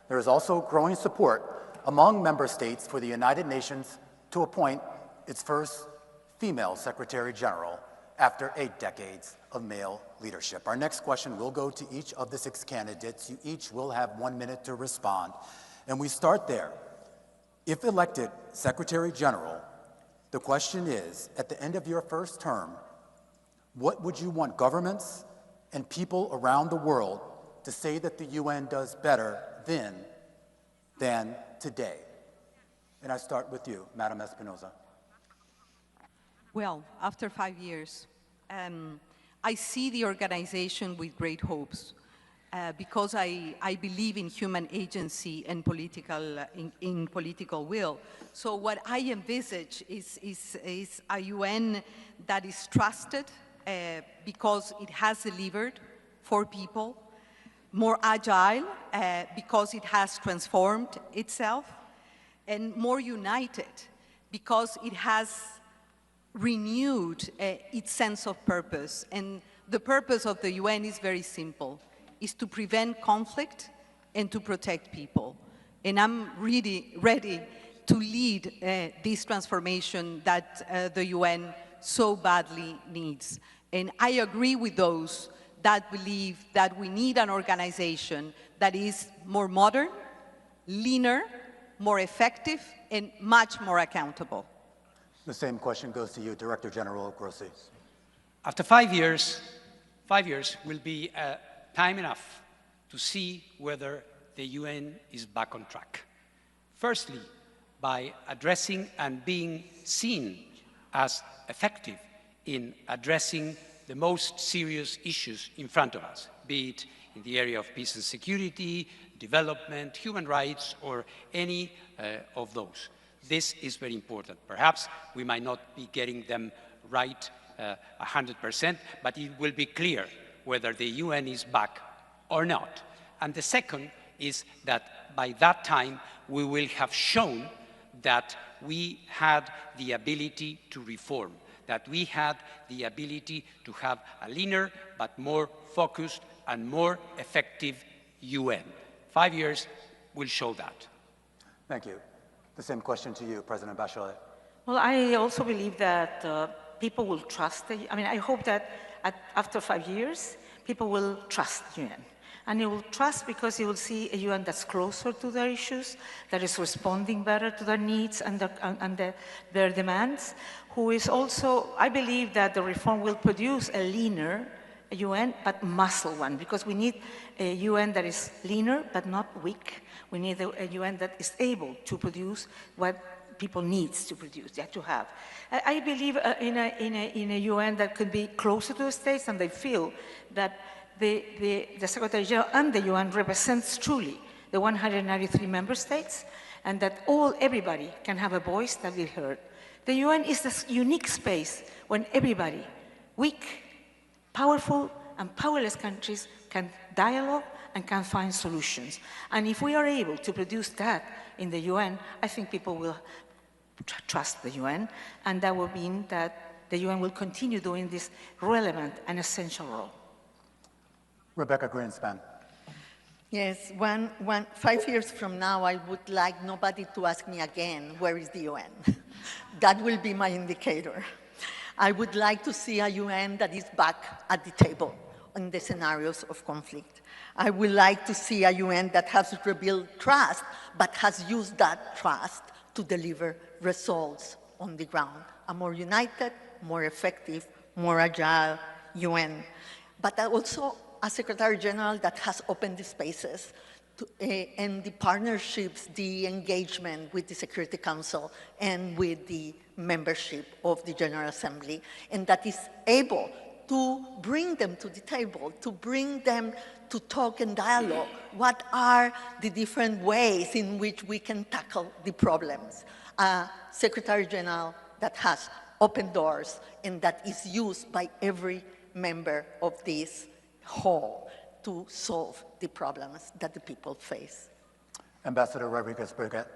There is also growing support among member states for the United Nations to appoint its first female Secretary General after 8 decades of male leadership. Our next question will go to each of the 6 candidates. You each will have 1 minute to respond. And we start there. If elected Secretary General, the question is, at the end of your first term, what would you want governments and people around the world to say that the UN does better then than today? And I start with you, Madam Espinosa. Well, after 5 years, I see the organization with great hopes because I believe in human agency and in political will. So what I envisage is a UN that is trusted because it has delivered for people, more agile because it has transformed itself, and more united because it has renewed its sense of purpose. And the purpose of the UN is very simple, is to prevent conflict and to protect people. And I'm really ready to lead this transformation that the UN so badly needs. And I agree with those that believe that we need an organization that is more modern, leaner, more effective, and much more accountable. The same question goes to you, Director General Grossi. After 5 years, 5 years will be time enough to see whether the UN is back on track. Firstly, by addressing and being seen as effective in addressing the most serious issues in front of us, be it in the area of peace and security, development, human rights, or any of those. This is very important. Perhaps we might not be getting them right 100%, but it will be clear whether the UN is back or not. And the second is that by that time, we will have shown that we had the ability to reform, that we had the ability to have a leaner but more focused and more effective UN. 5 years will show that. Thank you. The same question to you, President Bachelet. Well, I also believe that people will trust I hope that after 5 years, people will trust the UN. And they will trust because they will see a UN that's closer to their issues, that is responding better to their needs and their demands, who is also, I believe that the reform will produce a leaner UN, but muscle one, because we need a UN that is leaner, but not weak. We need a UN that is able to produce what people need to produce, to have. I believe in a UN that could be closer to the states, and they feel that the Secretary General and the UN represents truly the 193 member states, and that everybody can have a voice that will be heard. The UN is this unique space when everybody, weak, powerful, and powerless countries can dialogue and can find solutions. And if we are able to produce that in the UN, I think people will trust the UN, and that will mean that the UN will continue doing this relevant and essential role. Rebecca Greenspan. Yes, 5 years from now, I would like nobody to ask me again, where is the UN? That will be my indicator. I would like to see a UN that is back at the table in the scenarios of conflict. I would like to see a UN that has rebuilt trust, but has used that trust to deliver results on the ground. A more united, more effective, more agile UN. But also a Secretary General that has opened the spaces and the partnerships, the engagement with the Security Council and with the membership of the General Assembly, and that is able to bring them to the table, to bring them to talk and dialogue. What are the different ways in which we can tackle the problems? A Secretary General that has open doors and that is used by every member of this hall to solve the problems that the people face. Ambassador Rodriguez-Burgett.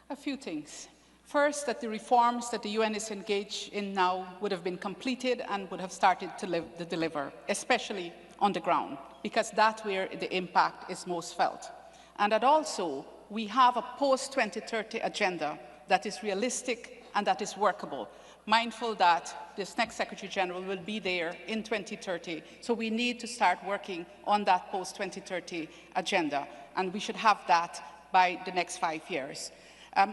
A few things. First, that the reforms that the UN is engaged in now would have been completed and would have started to deliver, especially on the ground, because that's where the impact is most felt. And that also, we have a post-2030 agenda that is realistic and that is workable, mindful that this next Secretary General will be there in 2030. So we need to start working on that post-2030 agenda, and we should have that by the next 5 years.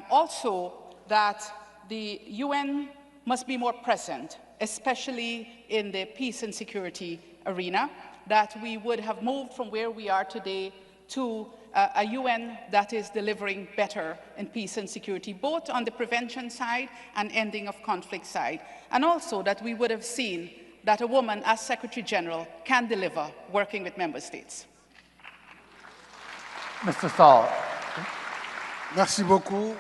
Also, that the UN must be more present, especially in the peace and security arena, that we would have moved from where we are today to a UN that is delivering better in peace and security, both on the prevention side and ending of conflict side. And also that we would have seen that a woman as Secretary General can deliver working with member states. Mr. Saul. Merci beaucoup.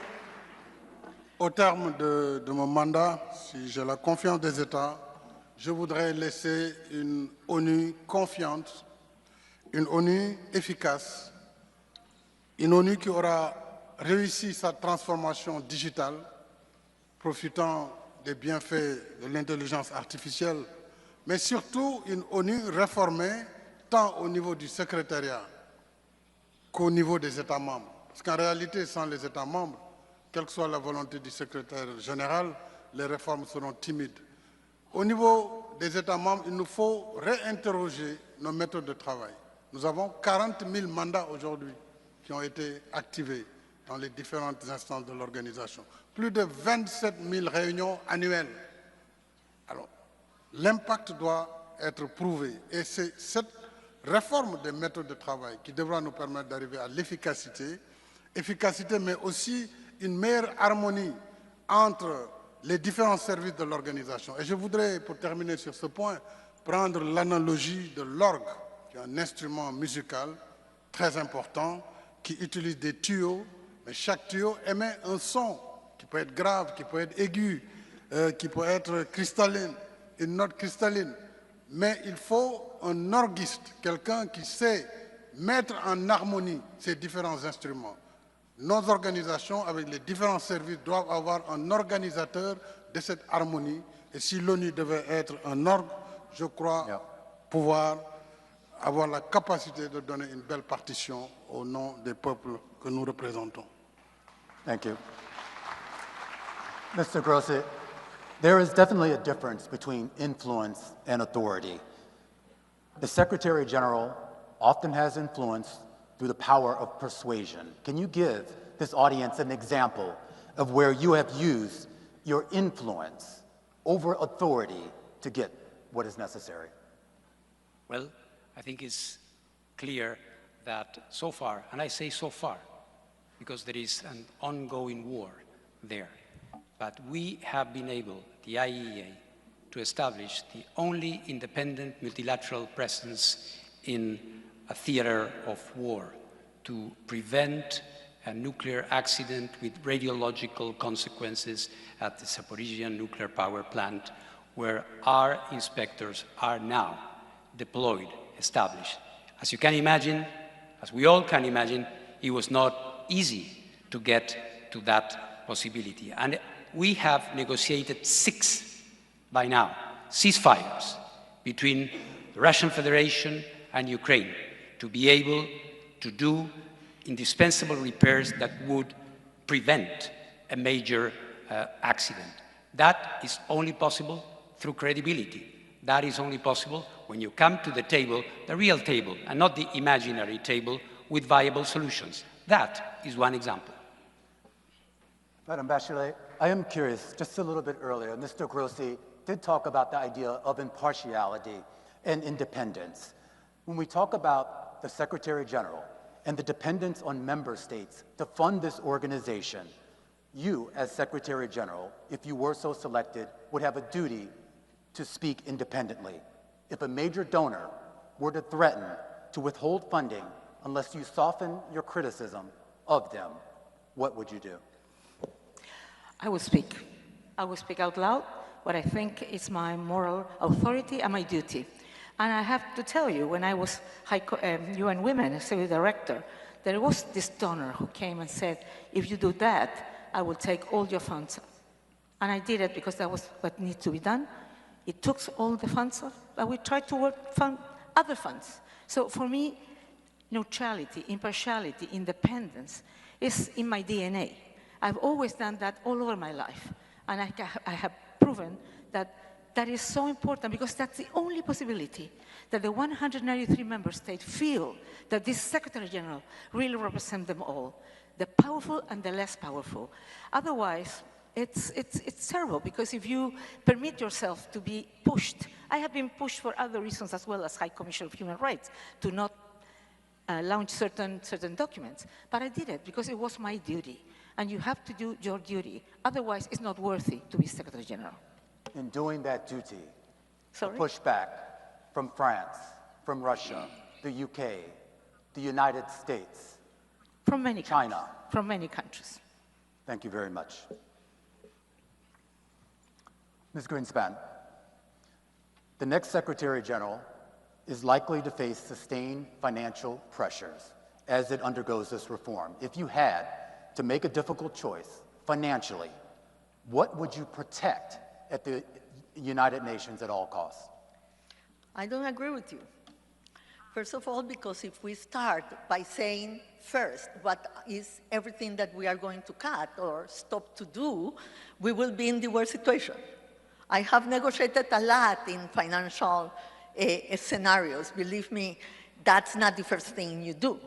Au terme de mon mandat, si j'ai la confiance des États, je voudrais laisser une ONU confiante, une ONU efficace, une ONU qui aura réussi sa transformation digitale, profitant des bienfaits de l'intelligence artificielle, mais surtout une ONU réformée tant au niveau du secrétariat qu'au niveau des États membres. Parce qu'en réalité, sans les États membres, quelle que soit la volonté du secrétaire général, les réformes seront timides. Au niveau des États membres, il nous faut réinterroger nos méthodes de travail. Nous avons 40 000 mandats aujourd'hui qui ont été activés dans les différentes instances de l'organisation. Plus de 27 000 réunions annuelles. Alors, l'impact doit être prouvé. Et c'est cette réforme des méthodes de travail qui devra nous permettre d'arriver à l'efficacité, mais aussi une meilleure harmonie entre les différents services de l'organisation. Et je voudrais, pour terminer sur ce point, prendre l'analogie de l'orgue, qui est un instrument musical très important, qui utilise des tuyaux, mais chaque tuyau émet un son qui peut être grave, qui peut être aigu, qui peut être cristalline, une note cristalline. Mais il faut un orguiste, quelqu'un qui sait mettre en harmonie ces différents instruments. Nos organisations, avec les différents services, doivent avoir un organisateur de cette harmonie. Et si l'ONU devait être un orgue, je crois pouvoir avoir la capacité de donner une belle partition au nom des peuples que nous représentons. Thank you. Mr. Grossi, there is definitely a difference between influence and authority. The Secretary General often has influence through the power of persuasion. Can you give this audience an example of where you have used your influence over authority to get what is necessary? Well, I think it's clear that so far, and I say so far, because there is an ongoing war there, but we have been able, the IAEA, to establish the only independent multilateral presence in a theater of war to prevent a nuclear accident with radiological consequences at the Zaporizhzhia nuclear power plant, where our inspectors are now deployed, established. As you can imagine, as we all can imagine, it was not easy to get to that possibility. And we have negotiated 6 by now, ceasefires between the Russian Federation and Ukraine to be able to do indispensable repairs that would prevent a major accident. That is only possible through credibility. That is only possible when you come to the table, the real table, and not the imaginary table, with viable solutions. That is one example. Madam Bachelet, I am curious, just a little bit earlier, Mr. Grossi did talk about the idea of impartiality and independence. When we talk about the Secretary General and the dependence on member states to fund this organization, you, as Secretary General, if you were so selected, would have a duty to speak independently. If a major donor were to threaten to withhold funding unless you soften your criticism of them, what would you do? I will speak. I will speak out loud what I think is my moral authority and my duty. And I have to tell you, when I was UN Women Civil Director, there was this donor who came and said, if you do that, I will take all your funds. And I did it because that was what needed to be done. It took all the funds off, but we tried to other funds. So for me, neutrality, impartiality, independence is in my DNA. I've always done that all over my life. And I have proven that that is so important because that's the only possibility that the 193 member states feel that this Secretary General really represents them all, the powerful and the less powerful. Otherwise, it's terrible because if you permit yourself to be pushed, I have been pushed for other reasons as well as High Commissioner of Human Rights to not launch certain documents, but I did it because it was my duty, and you have to do your duty. Otherwise, it's not worthy to be Secretary General. In doing that duty, Sorry? the pushback from France, from Russia, the UK, the United States, from many China, countries. From many countries. Thank you very much. Ms. Greenspan, the next Secretary General is likely to face sustained financial pressures as it undergoes this reform. If you had to make a difficult choice financially, what would you protect at the United Nations at all costs? I don't agree with you. First of all, because if we start by saying first what is everything that we are going to cut or stop to do, we will be in the worst situation. I have negotiated a lot in financial scenarios. Believe me, that's not the first thing you do.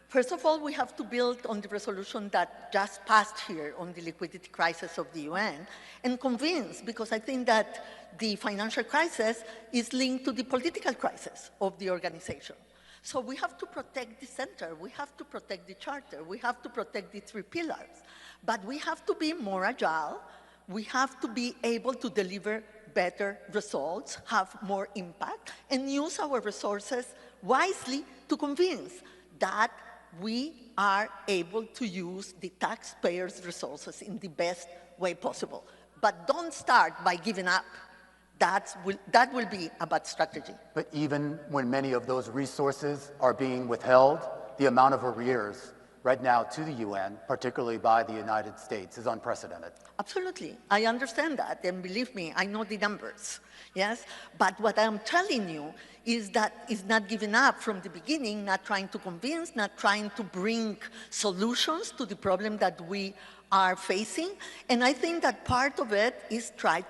First of all, we have to build on the resolution that just passed here on the liquidity crisis of the UN and convince, because I think that the financial crisis is linked to the political crisis of the organization. So we have to protect the center, we have to protect the charter, we have to protect the 3 pillars, but we have to be more agile, we have to be able to deliver better results, have more impact, and use our resources wisely to convince that we are able to use the taxpayers' resources in the best way possible. But don't start by giving up. That will be a bad strategy. But even when many of those resources are being withheld, the amount of arrears right now to the UN, particularly by the United States, is unprecedented. Absolutely. I understand that. And believe me, I know the numbers. Yes? But what I'm telling you is that it's not giving up from the beginning, not trying to convince, not trying to bring solutions to the problem that we are facing. And I think that part of it is try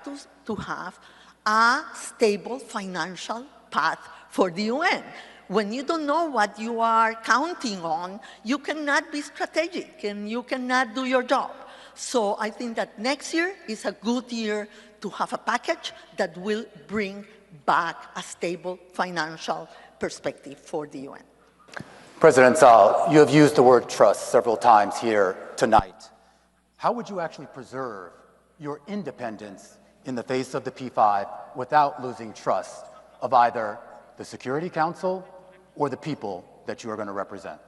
to have a stable financial path for the UN. When you don't know what you are counting on, you cannot be strategic and you cannot do your job. So I think that next year is a good year to have a package that will bring back a stable financial perspective for the UN. President Sall, you have used the word trust several times here tonight. How would you actually preserve your independence in the face of the P5 without losing trust of either the Security Council or the people that you are going to represent?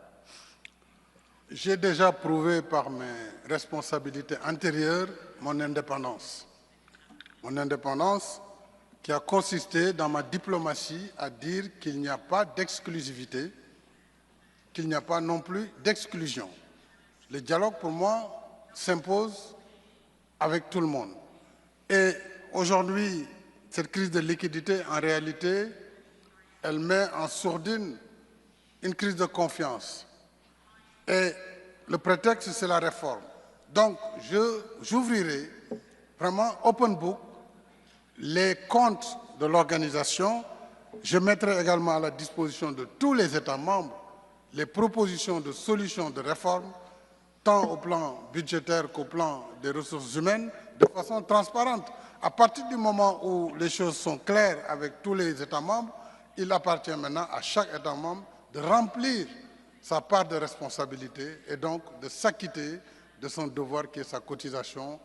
J'ai déjà prouvé par mes responsabilités antérieures mon indépendance. Mon indépendance qui a consisté dans ma diplomatie à dire qu'il n'y a pas d'exclusivité, qu'il n'y a pas non plus d'exclusion. Le dialogue, pour moi, s'impose avec tout le monde. Et aujourd'hui, cette crise de liquidité, en réalité, elle met en sourdine une crise de confiance. Et le prétexte, c'est la réforme. Donc, j'ouvrirai vraiment open book les comptes de l'organisation. Je mettrai également à la disposition de tous les États membres les propositions de solutions de réforme, tant au plan budgétaire qu'au plan des ressources humaines, de façon transparente. À partir du moment où les choses sont claires avec tous les États membres, il appartient maintenant à chaque État membre de remplir sa part de responsabilité et donc de s'acquitter de son devoir qui est sa cotisation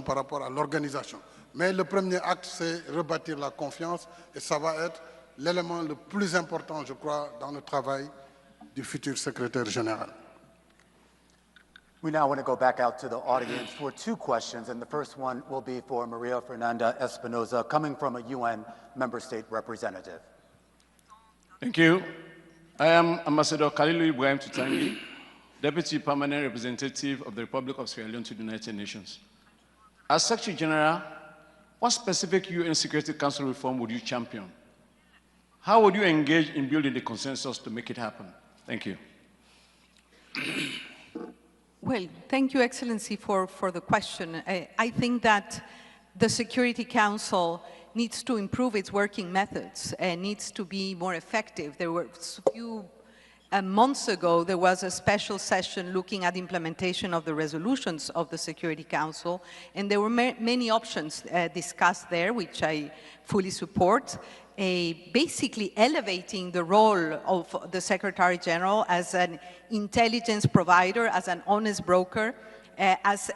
par rapport à l'organisation. Mais le premier acte, c'est rebâtir la confiance et ça va être l'élément le plus important, je crois, dans le travail du futur secrétaire général. We now want to go back out to the audience for 2 questions, and the first one will be for Maria Fernanda Espinosa, coming from a UN member state representative. Thank you. I am Ambassador Kalilu Ibrahim Tutangi, Deputy Permanent Representative of the Republic of Sierra Leone to the United Nations. As Secretary General, what specific UN Security Council reform would you champion? How would you engage in building the consensus to make it happen? Thank you. Well, thank you, Excellency, for the question. I think that the Security Council needs to improve its working methods and needs to be more effective. There were a few months ago, there was a special session looking at implementation of the resolutions of the Security Council, and there were many options discussed there, which I fully support. Basically elevating the role of the Secretary General as an intelligence provider, as an honest broker, as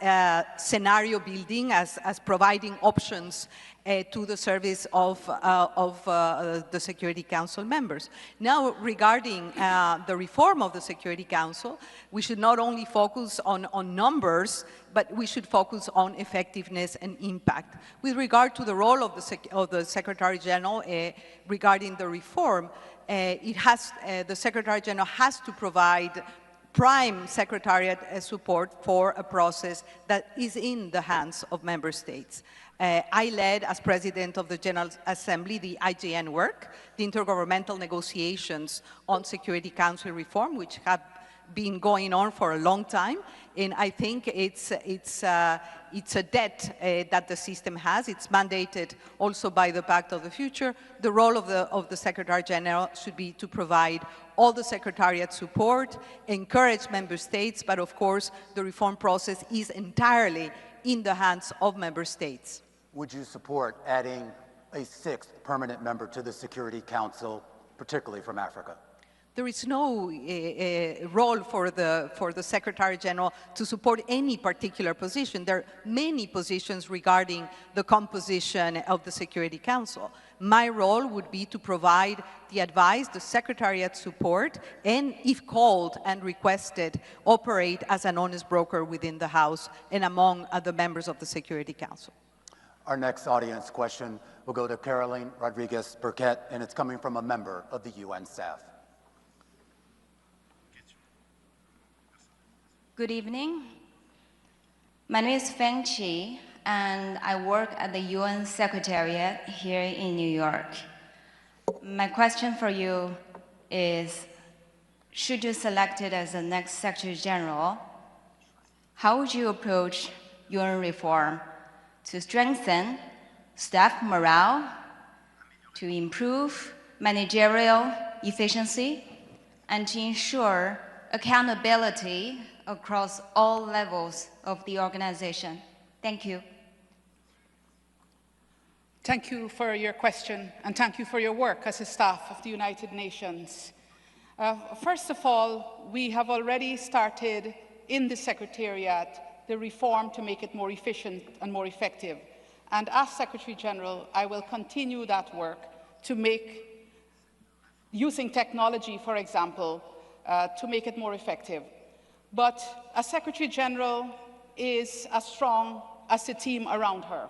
scenario building, as providing options to the service of the Security Council members. Now, regarding the reform of the Security Council, we should not only focus on numbers, but we should focus on effectiveness and impact. With regard to the role of the Secretary General regarding the reform, the Secretary General has to provide prime secretariat support for a process that is in the hands of member states. I led, as President of the General Assembly, the IGN work, the intergovernmental negotiations on Security Council reform, which have been going on for a long time, and I think it's a debt that the system has. It's mandated also by the Pact of the Future. The role of the Secretary General should be to provide all the Secretariat support, encourage member states, but of course the reform process is entirely in the hands of member states. Would you support adding a sixth permanent member to the Security Council, particularly from Africa? There is no role for the Secretary General to support any particular position. There are many positions regarding the composition of the Security Council. My role would be to provide the advice, the Secretariat support, and if called and requested, operate as an honest broker within the House and among the members of the Security Council. Our next audience question will go to Caroline Rodriguez-Burkett, and it's coming from a member of the UN staff. Good evening. My name is Feng Qi, and I work at the UN Secretariat here in New York. My question for you is, should you select it as the next Secretary General, how would you approach UN reform to strengthen staff morale, to improve managerial efficiency, and to ensure accountability across all levels of the organization? Thank you. Thank you for your question, and thank you for your work as a staff of the United Nations. First of all, we have already started in the Secretariat the reform to make it more efficient and more effective. And as Secretary General, I will continue that work to make, using technology, for example, to make it more effective. But a Secretary General is as strong as the team around her,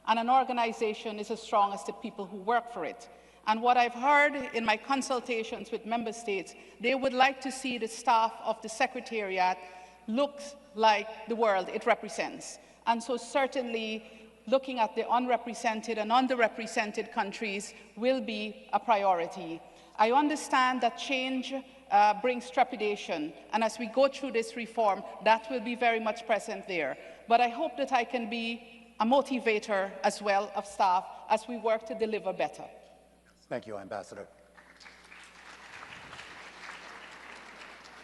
and an organization is as strong as the people who work for it. And what I've heard in my consultations with member states, they would like to see the staff of the Secretariat look like the world it represents. And so certainly looking at the unrepresented and underrepresented countries will be a priority. I understand that change brings trepidation, and as we go through this reform, that will be very much present there. But I hope that I can be a motivator as well of staff as we work to deliver better. Thank you, Ambassador.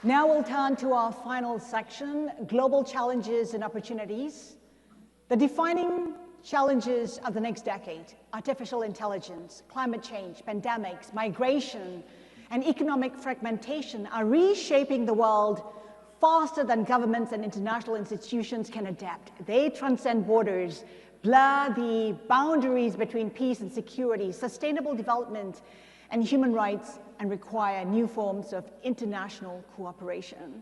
Now we'll turn to our final section, global challenges and opportunities. The defining challenges of the next decade, artificial intelligence, climate change, pandemics, migration, and economic fragmentation are reshaping the world faster than governments and international institutions can adapt. They transcend borders, blur the boundaries between peace and security, sustainable development, and human rights, and require new forms of international cooperation.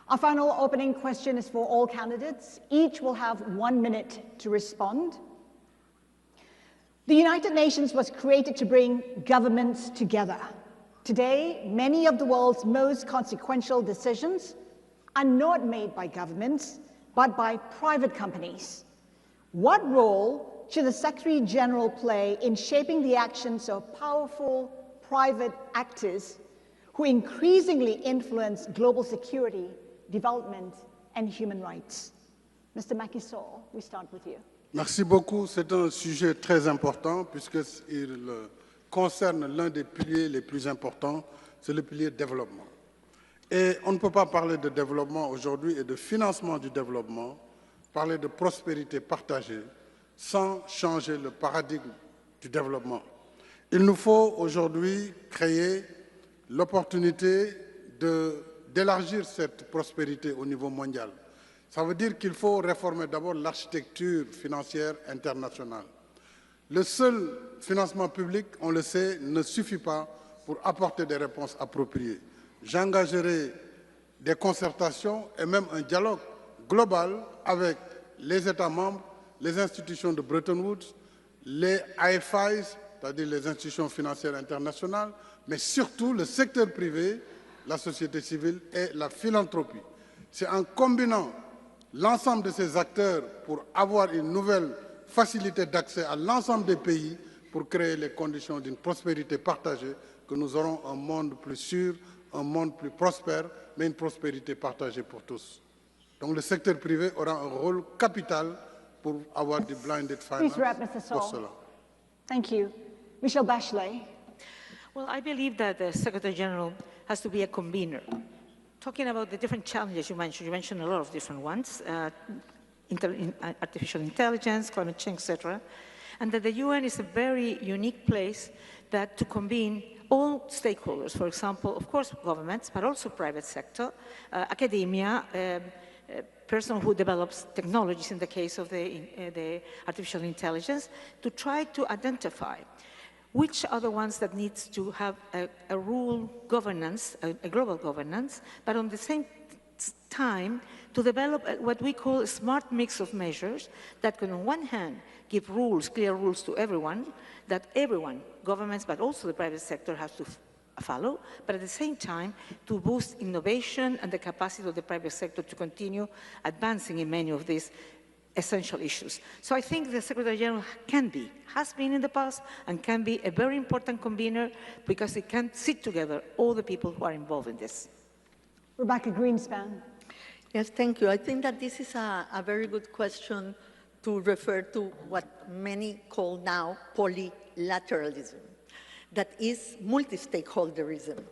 Our final opening question is for all candidates. Each will have 1 minute to respond. The United Nations was created to bring governments together. Today, many of the world's most consequential decisions are not made by governments, but by private companies. What role should the Secretary General play in shaping the actions of powerful private actors who increasingly influence global security, development, and human rights? Mr. Macky Sall, we start with you. Merci beaucoup. C'est un sujet très important puisqu'il concerne l'un des piliers les plus importants, c'est le pilier développement. Et on ne peut pas parler de développement aujourd'hui et de financement du développement, parler de prospérité partagée, sans changer le paradigme du développement. Il nous faut aujourd'hui créer l'opportunité d'élargir cette prospérité au niveau mondial. Ça veut dire qu'il faut réformer d'abord l'architecture financière internationale. Le seul financement public, on le sait, ne suffit pas pour apporter des réponses appropriées. J'engagerai des concertations et même un dialogue global avec les États membres, les institutions de Bretton Woods, les IFIs, c'est-à-dire les institutions financières internationales, mais surtout le secteur privé, la société civile et la philanthropie. C'est en combinant l'ensemble de ces acteurs pour avoir une nouvelle facilité d'accès à l'ensemble des pays pour créer les conditions d'une prospérité partagée que nous aurons un monde plus sûr, un monde plus prospère, mais une prospérité partagée pour tous. Donc le secteur privé aura un rôle capital pour avoir du blinded finance pour cela. Thank you. Michelle Bachelet. Well, I believe that the Secretary General has to be a convener. Talking about the different challenges you mentioned a lot of different ones, artificial intelligence, climate change, etc., and that the UN is a very unique place that to convene all stakeholders, for example, of course, governments, but also private sector, academia, person who develops technologies in the case of the artificial intelligence, to try to identify which are the ones that needs to have a rule governance, a global governance, but on the same time to develop what we call a smart mix of measures that can on one hand give rules, clear rules to everyone, that everyone, governments, but also the private sector has to follow, but at the same time to boost innovation and the capacity of the private sector to continue advancing in many of these essential issues. So I think the Secretary General has been in the past, and can be a very important convener because it can sit together all the people who are involved in this. Rebecca Greenspan. Yes, thank you. I think that this is a very good question to refer to what many call now polylateralism. That is multi-stakeholderism.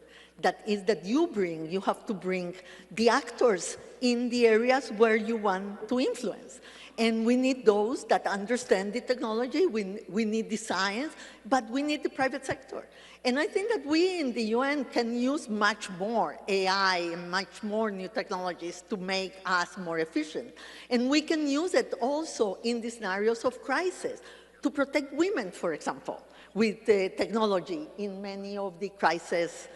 That is that you have to bring the actors in the areas where you want to influence. And we need those that understand the technology, we need the science, but we need the private sector. And I think that we in the UN can use much more AI and much more new technologies to make us more efficient. And we can use it also in the scenarios of crisis to protect women, for example, with technology in many of the crisis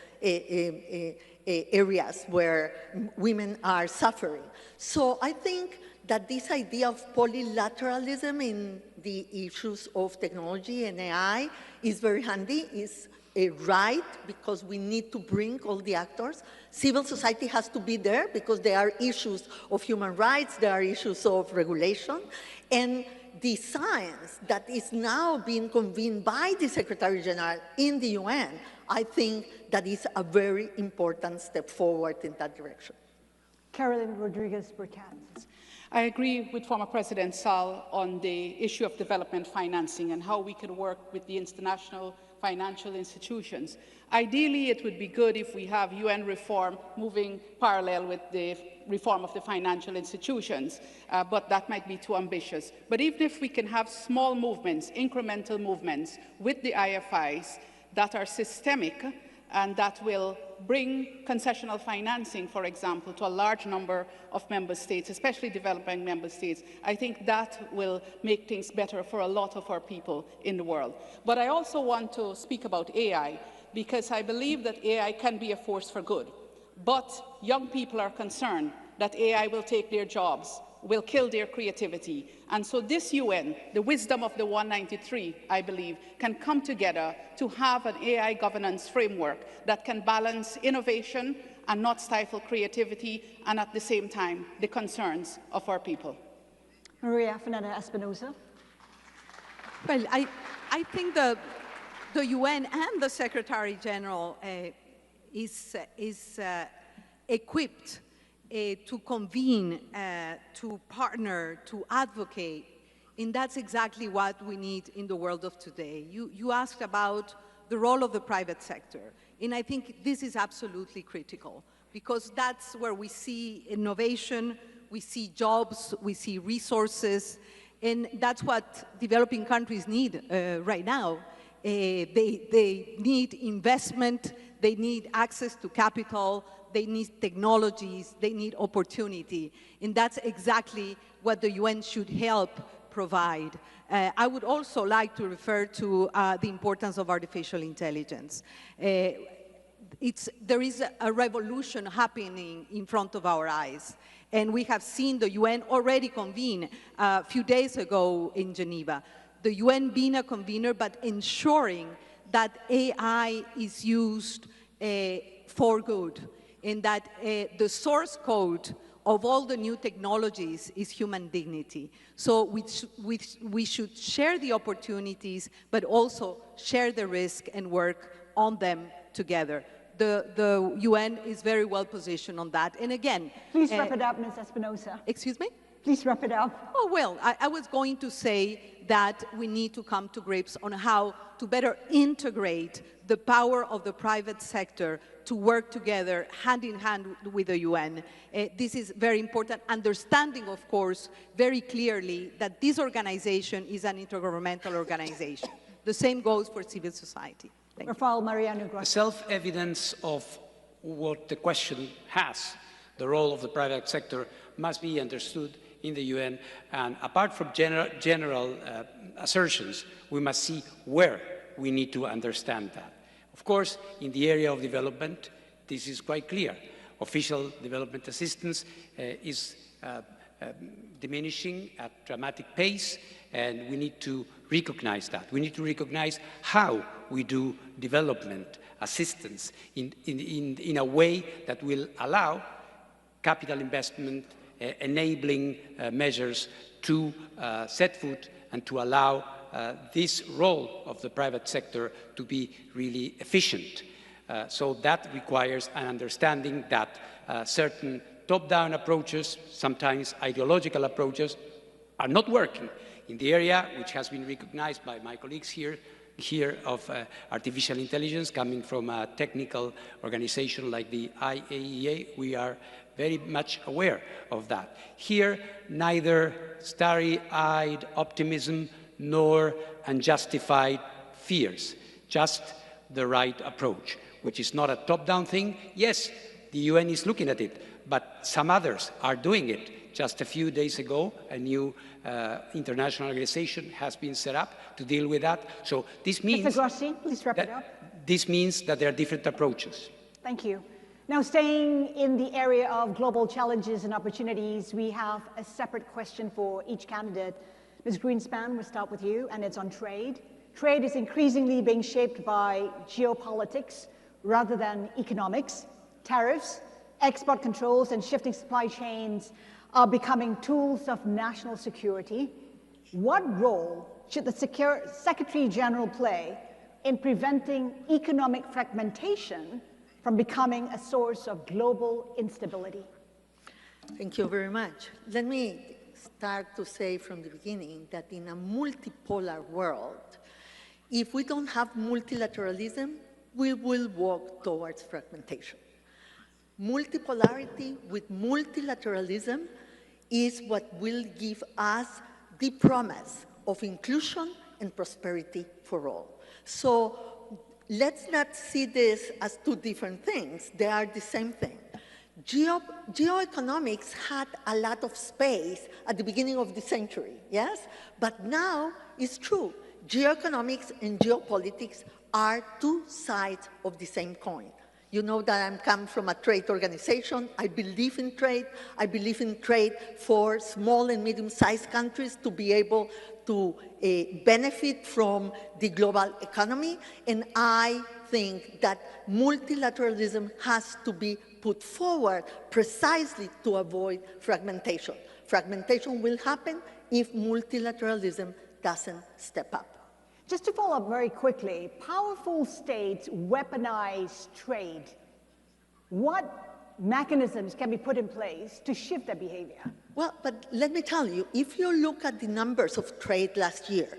areas where women are suffering. So I think that this idea of polylateralism in the issues of technology and AI is very handy, is right, because we need to bring all the actors. Civil society has to be there because there are issues of human rights, there are issues of regulation, and the science that is now being convened by the Secretary General in the UN, I think that is a very important step forward in that direction. Carolyn Rodriguez-Burkett. I agree with former President Sall on the issue of development financing and how we can work with the international financial institutions. Ideally, it would be good if we have UN reform moving parallel with the reform of the financial institutions, but that might be too ambitious. But even if we can have small movements, incremental movements with the IFIs that are systemic and that will bring concessional financing, for example, to a large number of member states, especially developing member states, I think that will make things better for a lot of our people in the world. But I also want to speak about AI, because I believe that AI can be a force for good. But young people are concerned that AI will take their jobs, will kill their creativity. And so this UN, the wisdom of the 193, I believe, can come together to have an AI governance framework that can balance innovation and not stifle creativity, and at the same time, the concerns of our people. Maria Fernanda Espinosa. Well, I think the UN and the Secretary General is equipped to convene, to partner, to advocate, and that's exactly what we need in the world of today. You asked about the role of the private sector, and I think this is absolutely critical, because that's where we see innovation, we see jobs, we see resources, and that's what developing countries need right now. They need investment, they need access to capital, they need technologies, they need opportunity, and that's exactly what the UN should help provide. I would also like to refer to the importance of artificial intelligence. There is a revolution happening in front of our eyes, and we have seen the UN already convene a few days ago in Geneva. The UN being a convener, but ensuring that AI is used for good, and that the source code of all the new technologies is human dignity. So we should share the opportunities, but also share the risk and work on them together. The UN is very well positioned on that. And again— Please wrap it up, Ms. Espinosa. Excuse me? Please wrap it up. Oh, well, I was going to say that we need to come to grips on how to better integrate the power of the private sector to work together hand in hand with the UN. This is very important, understanding, of course, very clearly that this organization is an intergovernmental organization. The same goes for civil society. The self-evidence of what the question has, the role of the private sector, must be understood in the UN, and apart from general assertions, we must see where we need to understand that. Of course, in the area of development, this is quite clear. Official development assistance is diminishing at dramatic pace, and we need to recognize that. We need to recognize how we do development assistance in a way that will allow capital investment, enabling measures to set foot and to allow this role of the private sector to be really efficient. So that requires an understanding that certain top-down approaches, sometimes ideological approaches, are not working in the area which has been recognized by my colleagues here of artificial intelligence. Coming from a technical organization like the IAEA, we are very much aware of that. Here, neither starry-eyed optimism nor unjustified fears, just the right approach, which is not a top-down thing. Yes, the UN is looking at it, but some others are doing it. Just a few days ago, a new international organization has been set up to deal with that. So this means— Mr. Grossi, please wrap it up. This means that there are different approaches. Thank you. Now, staying in the area of global challenges and opportunities, we have a separate question for each candidate. Ms. Greenspan, we'll start with you, and it's on trade. Trade is increasingly being shaped by geopolitics rather than economics. Tariffs, export controls, and shifting supply chains are becoming tools of national security. What role should the Secretary General play in preventing economic fragmentation from becoming a source of global instability? Thank you very much. Let me start to say from the beginning that in a multipolar world, if we don't have multilateralism, we will walk towards fragmentation. Multipolarity with multilateralism is what will give us the promise of inclusion and prosperity for all. So let's not see this as two different things. They are the same thing. Geoeconomics had a lot of space at the beginning of the century, yes? But now it's true. Geoeconomics and geopolitics are two sides of the same coin. You know that I come from a trade organization. I believe in trade. I believe in trade for small and medium-sized countries to be able to benefit from the global economy. And I think that multilateralism has to be put forward precisely to avoid fragmentation. Fragmentation will happen if multilateralism doesn't step up. Just to follow up very quickly, powerful states weaponize trade. What mechanisms can be put in place to shift that behavior? Well, but let me tell you, if you look at the numbers of trade last year,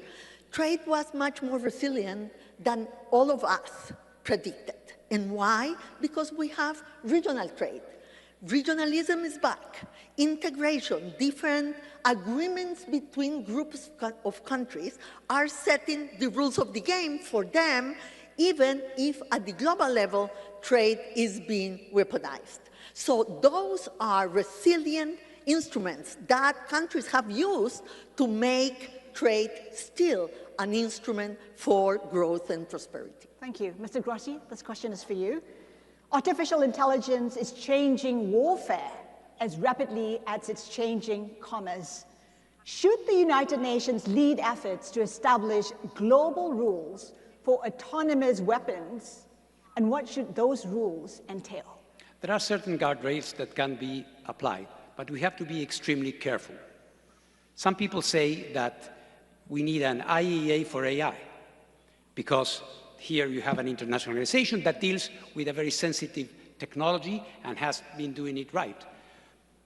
trade was much more resilient than all of us predicted. And why? Because we have regional trade. Regionalism is back. Integration, different agreements between groups of countries are setting the rules of the game for them, even if at the global level, trade is being weaponized. So those are resilient instruments that countries have used to make trade still an instrument for growth and prosperity. Thank you. Mr. Grossi, this question is for you. Artificial intelligence is changing warfare as rapidly as it's changing commerce. Should the United Nations lead efforts to establish global rules for autonomous weapons, and what should those rules entail? There are certain guardrails that can be applied, but we have to be extremely careful. Some people say that we need an IAEA for AI, because here you have an international organization that deals with a very sensitive technology and has been doing it right.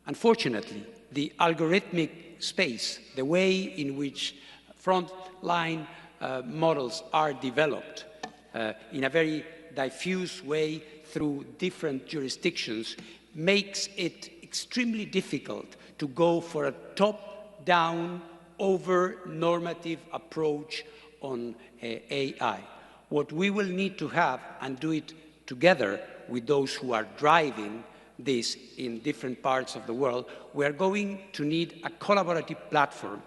Unfortunately, the algorithmic space, the way in which frontline models are developed in a very diffuse way through different jurisdictions, makes it extremely difficult to go for a top-down, over-normative approach on AI. What we will need to have, and do it together with those who are driving this in different parts of the world, we are going to need a collaborative platform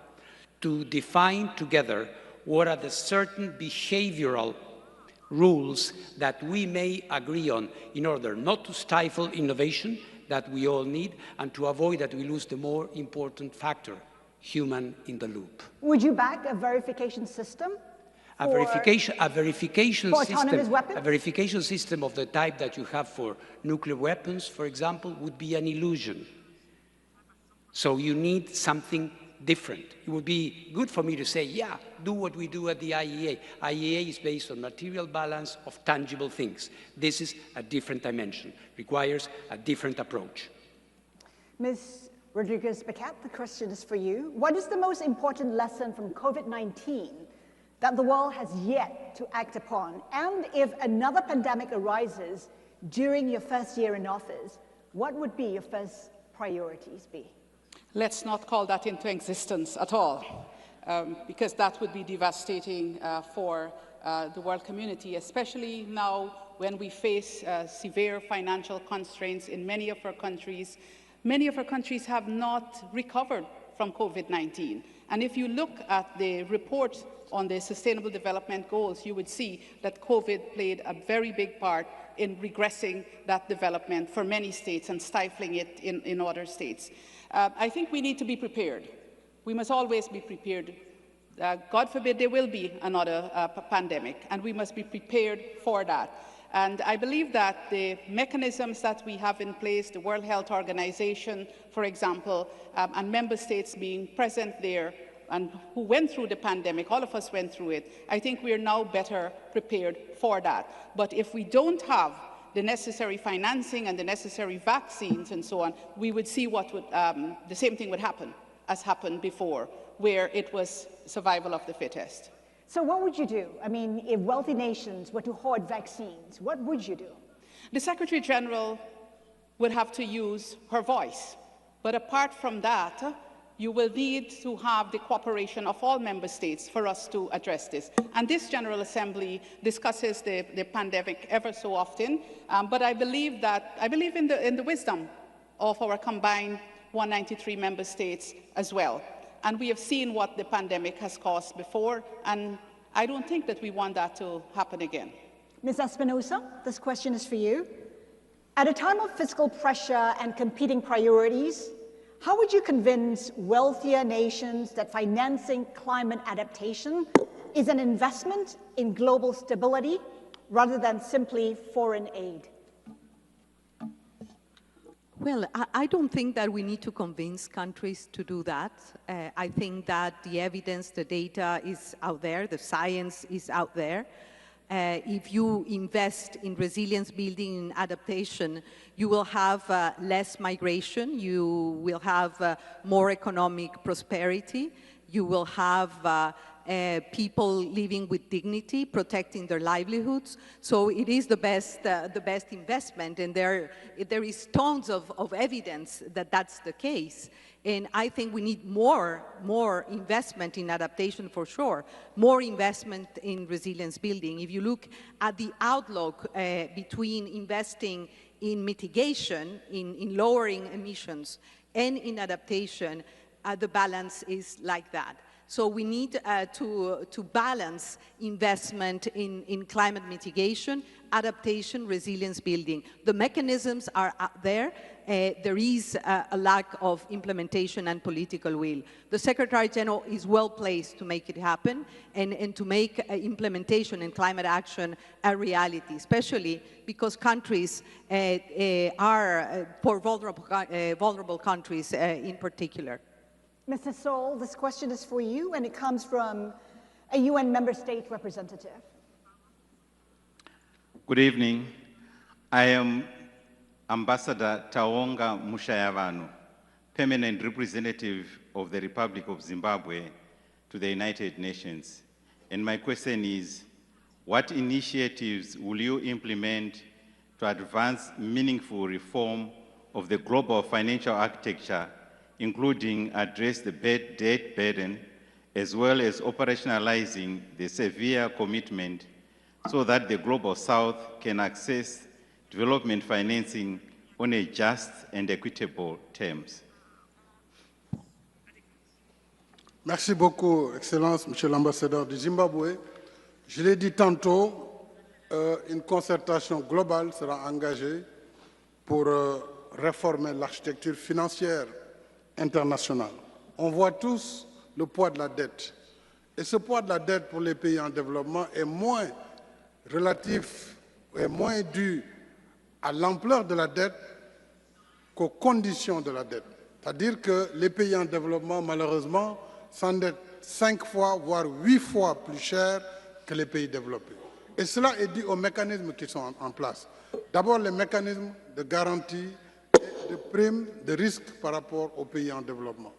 to define together what are the certain behavioral rules that we may agree on in order not to stifle innovation that we all need and to avoid that we lose the more important factor, human in the loop. Would you back a verification system? A verification system of the type that you have for nuclear weapons, for example, would be an illusion. So you need something different. It would be good for me to say, yeah, do what we do at the IAEA. IAEA is based on material balance of tangible things. This is a different dimension, requires a different approach. Ms. Rodriguez-Paquet, the question is for you. What is the most important lesson from COVID-19 that the world has yet to act upon? And if another pandemic arises during your first year in office, what would be your first priorities be? Let's not call that into existence at all, because that would be devastating for the world community, especially now when we face severe financial constraints in many of our countries. Many of our countries have not recovered from COVID-19. And if you look at the report on the Sustainable Development Goals, you would see that COVID played a very big part in regressing that development for many states and stifling it in other states. I think we need to be prepared. We must always be prepared. God forbid there will be another pandemic, and we must be prepared for that. And I believe that the mechanisms that we have in place, the World Health Organization, for example, and member states being present there, and who went through the pandemic, all of us went through it, I think we are now better prepared for that. But if we don't have the necessary financing and the necessary vaccines and so on, we would see what would, the same thing would happen as happened before, where it was survival of the fittest. So what would you do? I mean, if wealthy nations were to hoard vaccines, what would you do? The Secretary General would have to use her voice. But apart from that, you will need to have the cooperation of all member states for us to address this. And this General Assembly discusses the pandemic ever so often, but I believe in the wisdom of our combined 193 member states as well. And we have seen what the pandemic has caused before, and I don't think that we want that to happen again. Ms. Espinosa, this question is for you. At a time of fiscal pressure and competing priorities, how would you convince wealthier nations that financing climate adaptation is an investment in global stability rather than simply foreign aid? Well, I don't think that we need to convince countries to do that. I think that the evidence, the data is out there, the science is out there. If you invest in resilience building and adaptation, you will have less migration, you will have more economic prosperity, you will have people living with dignity, protecting their livelihoods. So it is the best investment, and there is tons of evidence that that's the case. And I think we need more investment in adaptation for sure, more investment in resilience building. If you look at the outlook between investing in mitigation, in lowering emissions, and in adaptation, the balance is like that. So we need to balance investment in climate mitigation, adaptation, resilience building. The mechanisms are out there. There is a lack of implementation and political will. The Secretary General is well placed to make it happen and to make implementation and climate action a reality, especially because countries are poor, vulnerable countries in particular. Mr. Sol, this question is for you, and it comes from a UN member state representative. Good evening. I am Ambassador Taonga Mushayavano, permanent representative of the Republic of Zimbabwe to the United Nations. And my question is, what initiatives will you implement to advance meaningful reform of the global financial architecture, including address the debt burden, as well as operationalizing the severe commitment so that the Global South can access development financing on a just and equitable terms? Merci beaucoup, Excellence, Monsieur l'Ambassadeur du Zimbabwe. Je l'ai dit tantôt, une concertation globale sera engagée pour réformer l'architecture financière internationale. On voit tous le poids de la dette. Et ce poids de la dette pour les pays en développement est moins relatif, est moins dû à l'ampleur de la dette qu'aux conditions de la dette. C'est-à-dire que les pays en développement, malheureusement, s'endettent 5 fois, voire 8 fois plus cher que les pays développés. Et cela est dû aux mécanismes qui sont en place. D'abord, les mécanismes de garantie et de primes de risque par rapport aux pays en développement.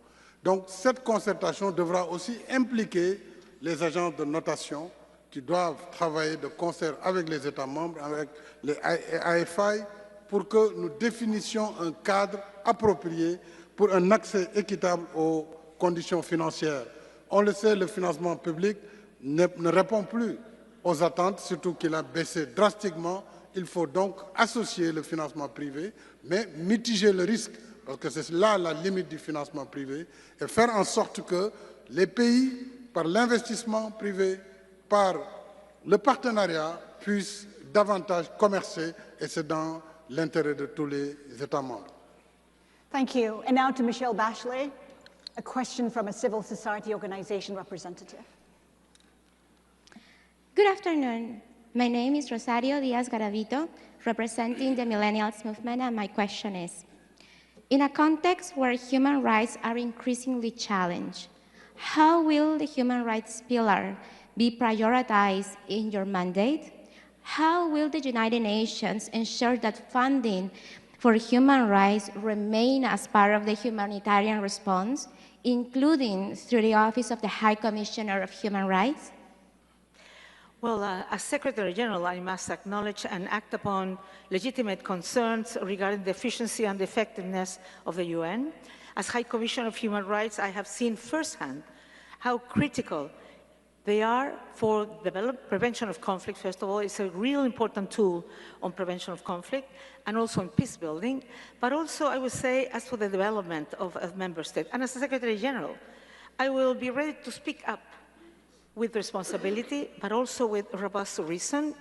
Donc, cette concertation devra aussi impliquer les agences de notation qui doivent travailler de concert avec les États membres, avec les AFI, pour que nous définissions un cadre approprié pour un accès équitable aux conditions financières. On le sait, le financement public ne répond plus aux attentes, surtout qu'il a baissé drastiquement. Il faut donc associer le financement privé, mais mitiger le risque, parce que c'est là la limite du financement privé, et faire en sorte que les pays, par l'investissement privé, par le partenariat, puissent davantage commercer, et c'est dans l'intérêt de tous les États membres. Thank you. And now to Michelle Bachelet, a question from a civil society organization representative. Good afternoon. My name is Rosario Diaz Garavito, representing the Millennials Movement, and my question is, in a context where human rights are increasingly challenged, how will the human rights pillar be prioritized in your mandate? How will the United Nations ensure that funding for human rights remain as part of the humanitarian response, including through the Office of the High Commissioner of Human Rights? Well, as Secretary General, I must acknowledge and act upon legitimate concerns regarding the efficiency and effectiveness of the UN. As High Commissioner of Human Rights, I have seen firsthand how critical they are for prevention of conflict. First of all, it's a real important tool on prevention of conflict and also on peace building, but also, I would say, as for the development of a member state. And as a Secretary General, I will be ready to speak up with responsibility, but also with robust reason,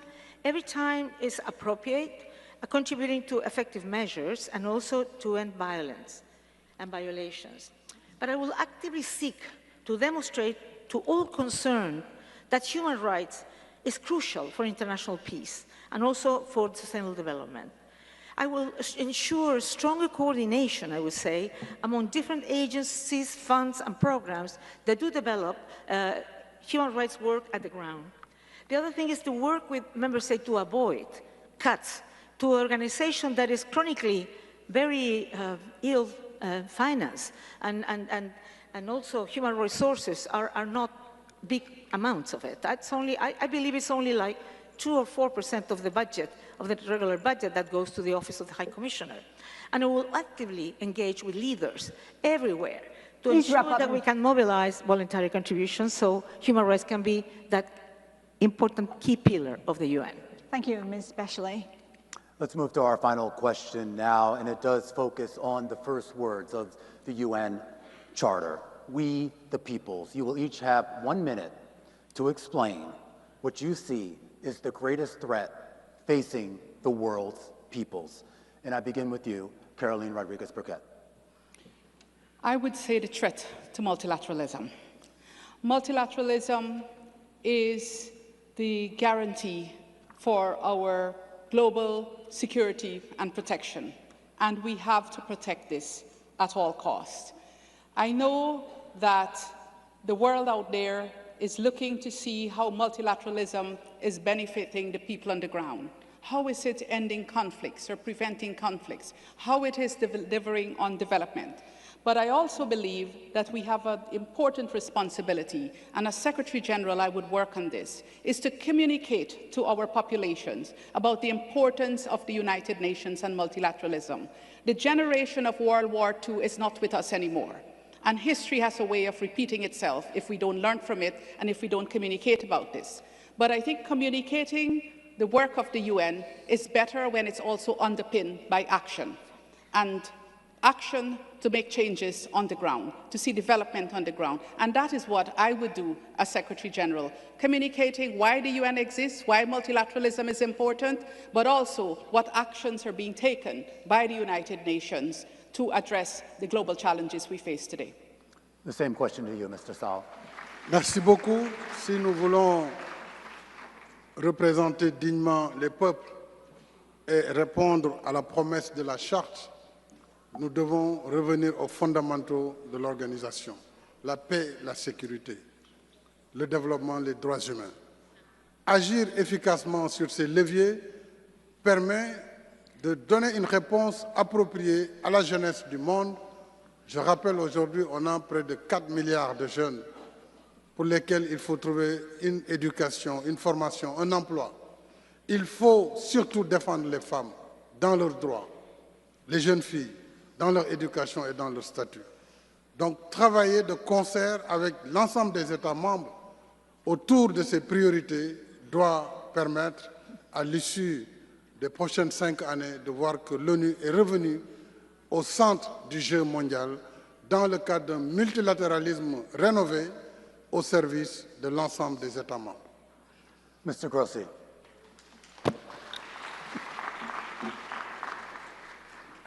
every time is appropriate, contributing to effective measures and also to end violence and violations. But I will actively seek to demonstrate to all concerned that human rights is crucial for international peace and also for sustainable development. I will ensure stronger coordination, I would say, among different agencies, funds, and programs that do develop human rights work at the ground. The other thing is to work with member states to avoid cuts to an organization that is chronically very ill financed, and also human resources are not big amounts of it. That's only, I believe it's only like 2 or 4% of the budget, of the regular budget that goes to the Office of the High Commissioner. And I will actively engage with leaders everywhere to ensure that we can mobilize voluntary contributions so human rights can be that important key pillar of the UN. Thank you, Ms. Bachelet. Let's move to our final question now, and it does focus on the first words of the UN Charter. We, the peoples. You will each have 1 minute to explain what you see is the greatest threat facing the world's peoples. And I begin with you, Caroline Rodriguez-Burkett. I would say the threat to multilateralism. Multilateralism is the guarantee for our global security and protection, and we have to protect this at all costs. I know that the world out there is looking to see how multilateralism is benefiting the people on the ground. How is it ending conflicts or preventing conflicts? How it is delivering on development? But I also believe that we have an important responsibility, and as Secretary General I would work on this, is to communicate to our populations about the importance of the United Nations and multilateralism. The generation of World War II is not with us anymore. And history has a way of repeating itself if we don't learn from it and if we don't communicate about this. But I think communicating the work of the UN is better when it's also underpinned by action. And action to make changes on the ground, to see development on the ground. And that is what I would do as Secretary General, communicating why the UN exists, why multilateralism is important, but also what actions are being taken by the United Nations to address the global challenges we face today. The same question to you, Mr. Sal. Merci beaucoup. Si nous voulons représenter dignement les peuples et répondre à la promesse de la Charte, nous devons revenir aux fondamentaux de l'organisation, la paix, la sécurité, le développement, les droits humains. Agir efficacement sur ces leviers permet de donner une réponse appropriée à la jeunesse du monde. Je rappelle aujourd'hui, on a près de 4 milliards de jeunes pour lesquels il faut trouver une éducation, une formation, un emploi. Il faut surtout défendre les femmes dans leurs droits, les jeunes filles dans leur éducation et dans leur statut. Donc, travailler de concert avec l'ensemble des États membres autour de ces priorités doit permettre, à l'issue des prochaines 5 années, de voir que l'ONU est revenue au centre du jeu mondial dans le cadre d'un multilatéralisme rénové au service de l'ensemble des États membres. Mr. Grossi.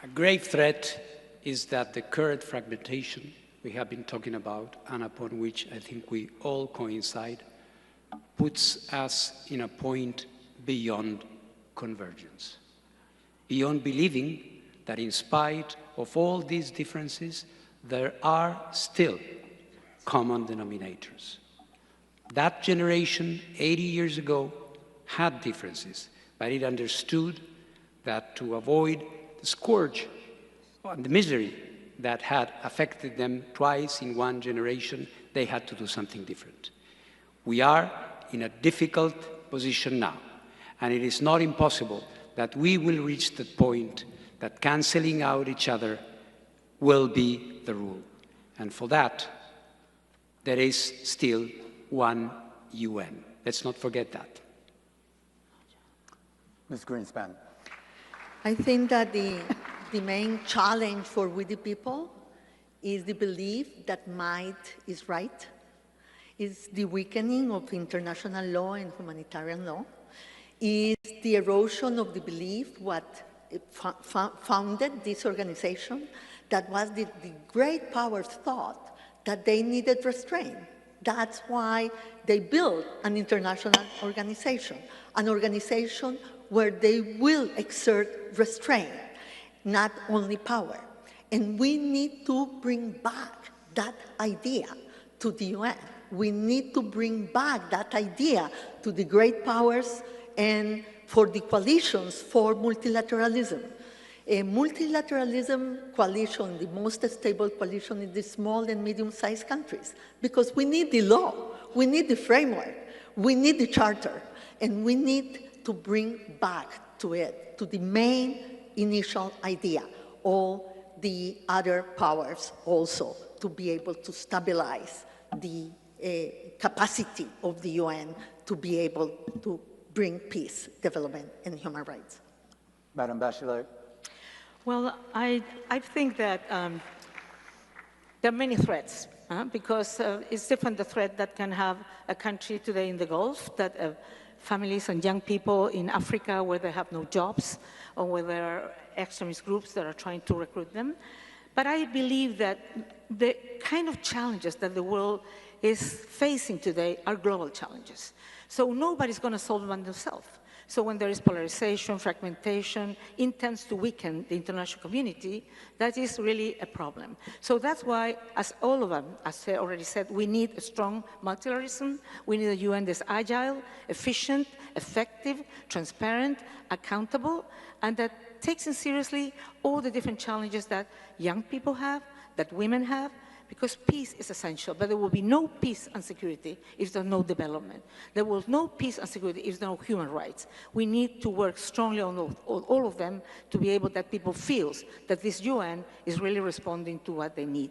A grave threat is that the current fragmentation we have been talking about, and upon which I think we all coincide, puts us in a point beyond convergence, beyond believing that in spite of all these differences, there are still common denominators. That generation 80 years ago had differences, but it understood that to avoid the scourge and the misery that had affected them twice in one generation, they had to do something different. We are in a difficult position now, and it is not impossible that we will reach the point that cancelling out each other will be the rule. And for that, there is still one UN. Let's not forget that. Ms. Greenspan. I think that the main challenge for we the people is the belief that might is right, is the weakening of international law and humanitarian law, is the erosion of the belief what founded this organization, that was the great powers thought that they needed restraint. That's why they built an international organization where they will exert restraint, not only power. And we need to bring back that idea to the UN. We need to bring back that idea to the great powers and for the coalitions for multilateralism. A multilateralism coalition, the most stable coalition in the small and medium-sized countries, because we need the law, we need the framework, we need the charter, and we need to bring back to it, to the main initial idea, all the other powers also to be able to stabilize the capacity of the UN to be able to bring peace, development, and human rights. Madam Bachelet. Well, I think that there are many threats, because it's different the threat that can have a country today in the Gulf, that families and young people in Africa where they have no jobs, or where there are extremist groups that are trying to recruit them. But I believe that the kind of challenges that the world is facing today are global challenges. So nobody's going to solve them themselves. So when there is polarization, fragmentation, intends to weaken the international community, that is really a problem. So that's why, as all of them, as I already said, we need a strong multilateralism. We need a UN that's agile, efficient, effective, transparent, accountable, and that takes in seriously all the different challenges that young people have, that women have, because peace is essential, but there will be no peace and security if there's no development. There will be no peace and security if there are no human rights. We need to work strongly on all of them to be able that people feel that this UN is really responding to what they need.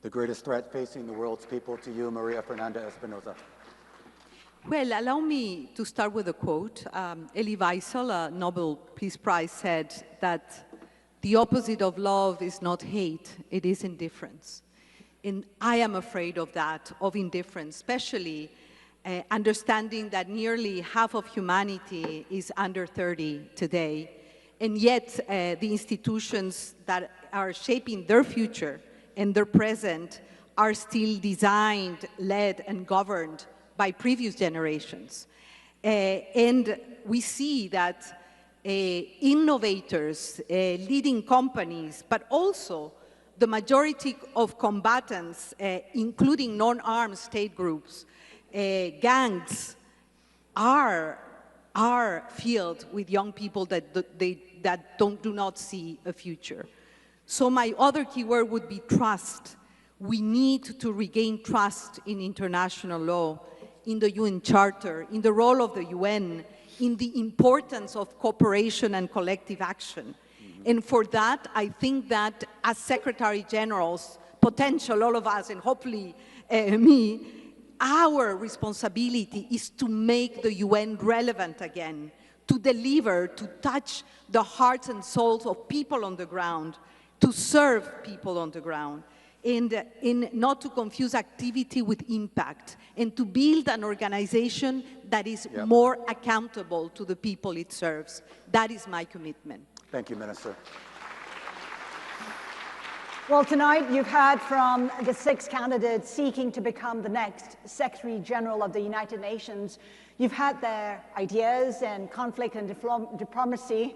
The greatest threat facing the world's people, to you, Maria Fernanda Espinosa. Well, allow me to start with a quote. Elie Wiesel, a Nobel Peace Prize, said that the opposite of love is not hate, it is indifference. And I am afraid of that, of indifference, especially understanding that nearly half of humanity is under 30 today. And yet the institutions that are shaping their future and their present are still designed, led, and governed by previous generations. And we see that innovators, leading companies, but also the majority of combatants, including non-armed state groups, gangs, are filled with young people that do not see a future. So my other keyword would be trust. We need to regain trust in international law, in the UN Charter, in the role of the UN, in the importance of cooperation and collective action. And for that, I think that as Secretary Generals, potential, all of us, and hopefully me, our responsibility is to make the UN relevant again, to deliver, to touch the hearts and souls of people on the ground, to serve people on the ground, and not to confuse activity with impact, and to build an organization that is more accountable to the people it serves. That is my commitment. Thank you, Minister. Well, tonight you've heard from the 6 candidates seeking to become the next Secretary General of the United Nations. You've had their ideas and conflict and diplomacy,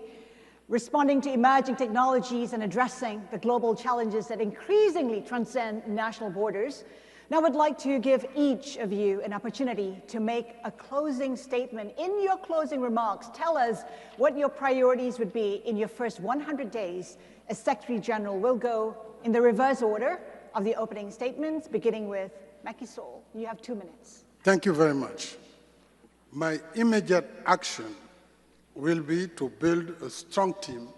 responding to emerging technologies and addressing the global challenges that increasingly transcend national borders. Now I'd like to give each of you an opportunity to make a closing statement. In your closing remarks, tell us what your priorities would be in your first 100 days as Secretary General. We'll go in the reverse order of the opening statements, beginning with Macky Sall. You have 2 minutes. Thank you very much. My immediate action will be to build a strong team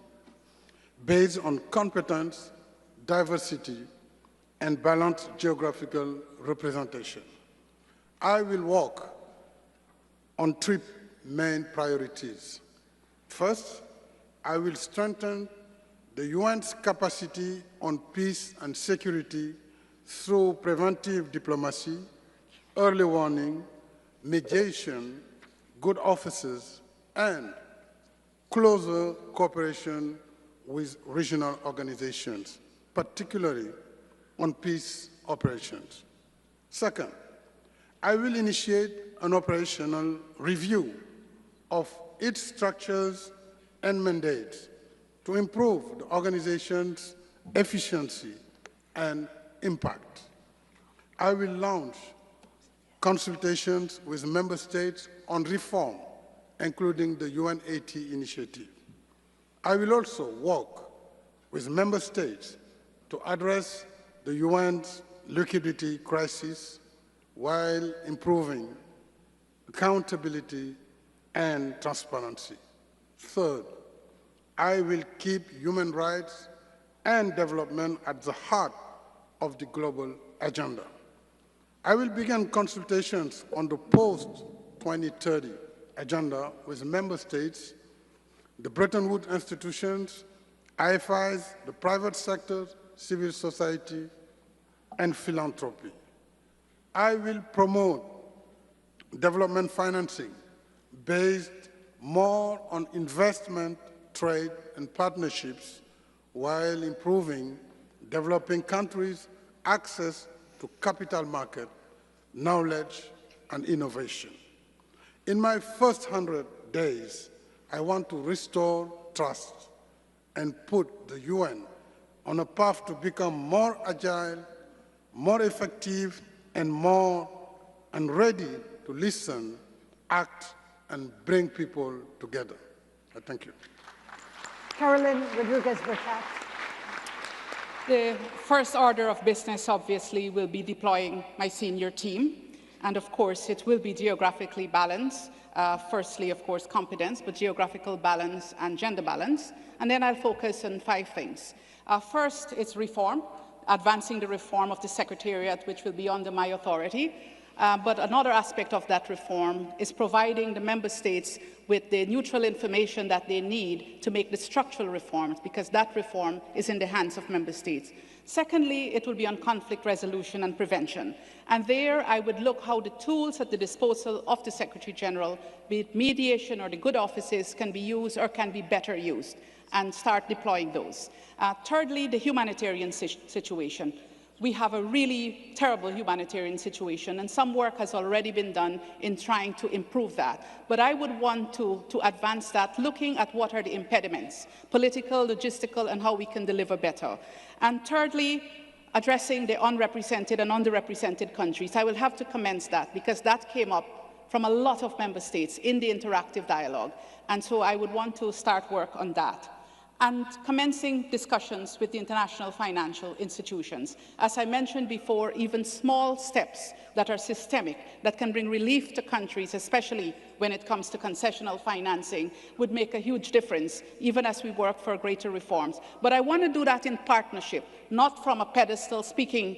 based on competence, diversity, and balanced geographical representation. I will work on 3 main priorities. First, I will strengthen the UN's capacity on peace and security through preventive diplomacy, early warning, mediation, good offices, and closer cooperation with regional organizations, particularly on peace operations. Second, I will initiate an operational review of its structures and mandates to improve the organization's efficiency and impact. I will launch consultations with member states on reform, including the UNAT initiative. I will also work with member states to address the UN's liquidity crisis while improving accountability and transparency. Third, I will keep human rights and development at the heart of the global agenda. I will begin consultations on the post-2030 agenda with member states, the Bretton Woods institutions, IFIs, the private sector, civil society, and philanthropy. I will promote development financing based more on investment, trade, and partnerships while improving developing countries' access to capital market, knowledge, and innovation. In my first 100 days, I want to restore trust and put the UN on a path to become more agile, more effective, and ready to listen, act, and bring people together. Thank you. Carolyn Rodriguez-Burkett. The first order of business, obviously, will be deploying my senior team. And of course, it will be geographically balanced. Firstly, of course, competence, but geographical balance and gender balance. And then I'll focus on 5 things. First, it's reform, advancing the reform of the Secretariat, which will be under my authority. But another aspect of that reform is providing the member states with the neutral information that they need to make the structural reforms, because that reform is in the hands of member states. Secondly, it will be on conflict resolution and prevention. And there I would look how the tools at the disposal of the Secretary General, be it mediation or the good offices, can be used or can be better used, and start deploying those. Thirdly, the humanitarian situation. We have a really terrible humanitarian situation, and some work has already been done in trying to improve that. But I would want to advance that, looking at what are the impediments, political, logistical, and how we can deliver better. And thirdly, addressing the unrepresented and underrepresented countries. I will have to commence that, because that came up from a lot of member states in the interactive dialogue. And so I would want to start work on that. And commencing discussions with the international financial institutions. As I mentioned before, even small steps that are systemic, that can bring relief to countries, especially when it comes to concessional financing, would make a huge difference, even as we work for greater reforms. But I want to do that in partnership, not from a pedestal speaking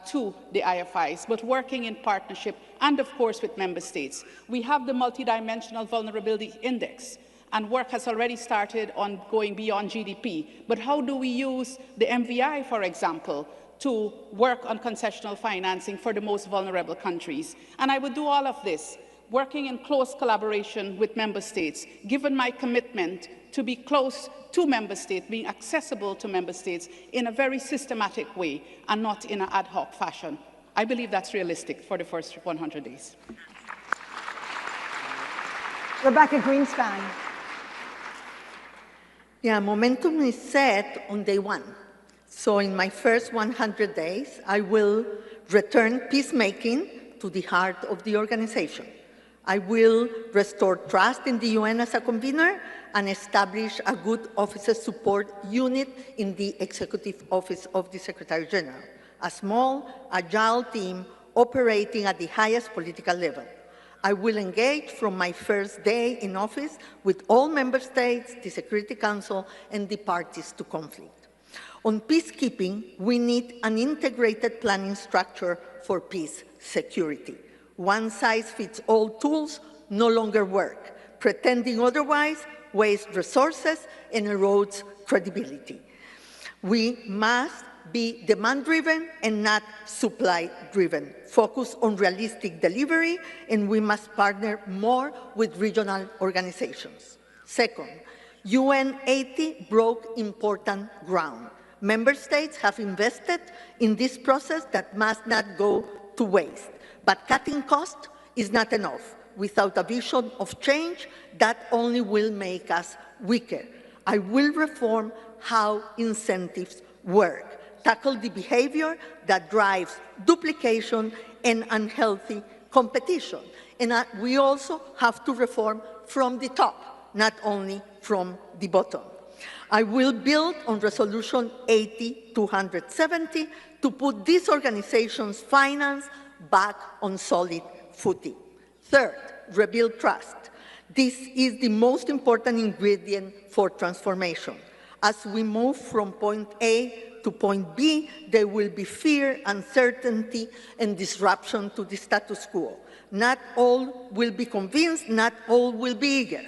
to the IFIs, but working in partnership and, of course, with member states. We have the multidimensional vulnerability index, and work has already started on going beyond GDP. But how do we use the MVI, for example, to work on concessional financing for the most vulnerable countries? And I would do all of this, working in close collaboration with member states, given my commitment to be close to member states, being accessible to member states in a very systematic way and not in an ad hoc fashion. I believe that's realistic for the first 100 days. Rebecca Greenspan. Yeah, momentum is set on day 1. So in my first 100 days, I will return peacemaking to the heart of the organization. I will restore trust in the UN as a convener and establish a good officer support unit in the Executive Office of the Secretary General, a small, agile team operating at the highest political level. I will engage from my first day in office with all member states, the Security Council, and the parties to conflict. On peacekeeping, we need an integrated planning structure for peace security. One-size-fits-all tools no longer work. Pretending otherwise wastes resources and erodes credibility. We must be demand-driven and not supply-driven. Focus on realistic delivery, and we must partner more with regional organizations. Second, UN80 broke important ground. Member states have invested in this process that must not go to waste. But cutting costs is not enough. Without a vision of change, that only will make us weaker. I will reform how incentives work, tackle the behavior that drives duplication and unhealthy competition. And we also have to reform from the top, not only from the bottom. I will build on Resolution 80-270 to put these organizations' finance back on solid footing. Third, rebuild trust. This is the most important ingredient for transformation. As we move from point A to point B, there will be fear, uncertainty, and disruption to the status quo. Not all will be convinced, not all will be eager.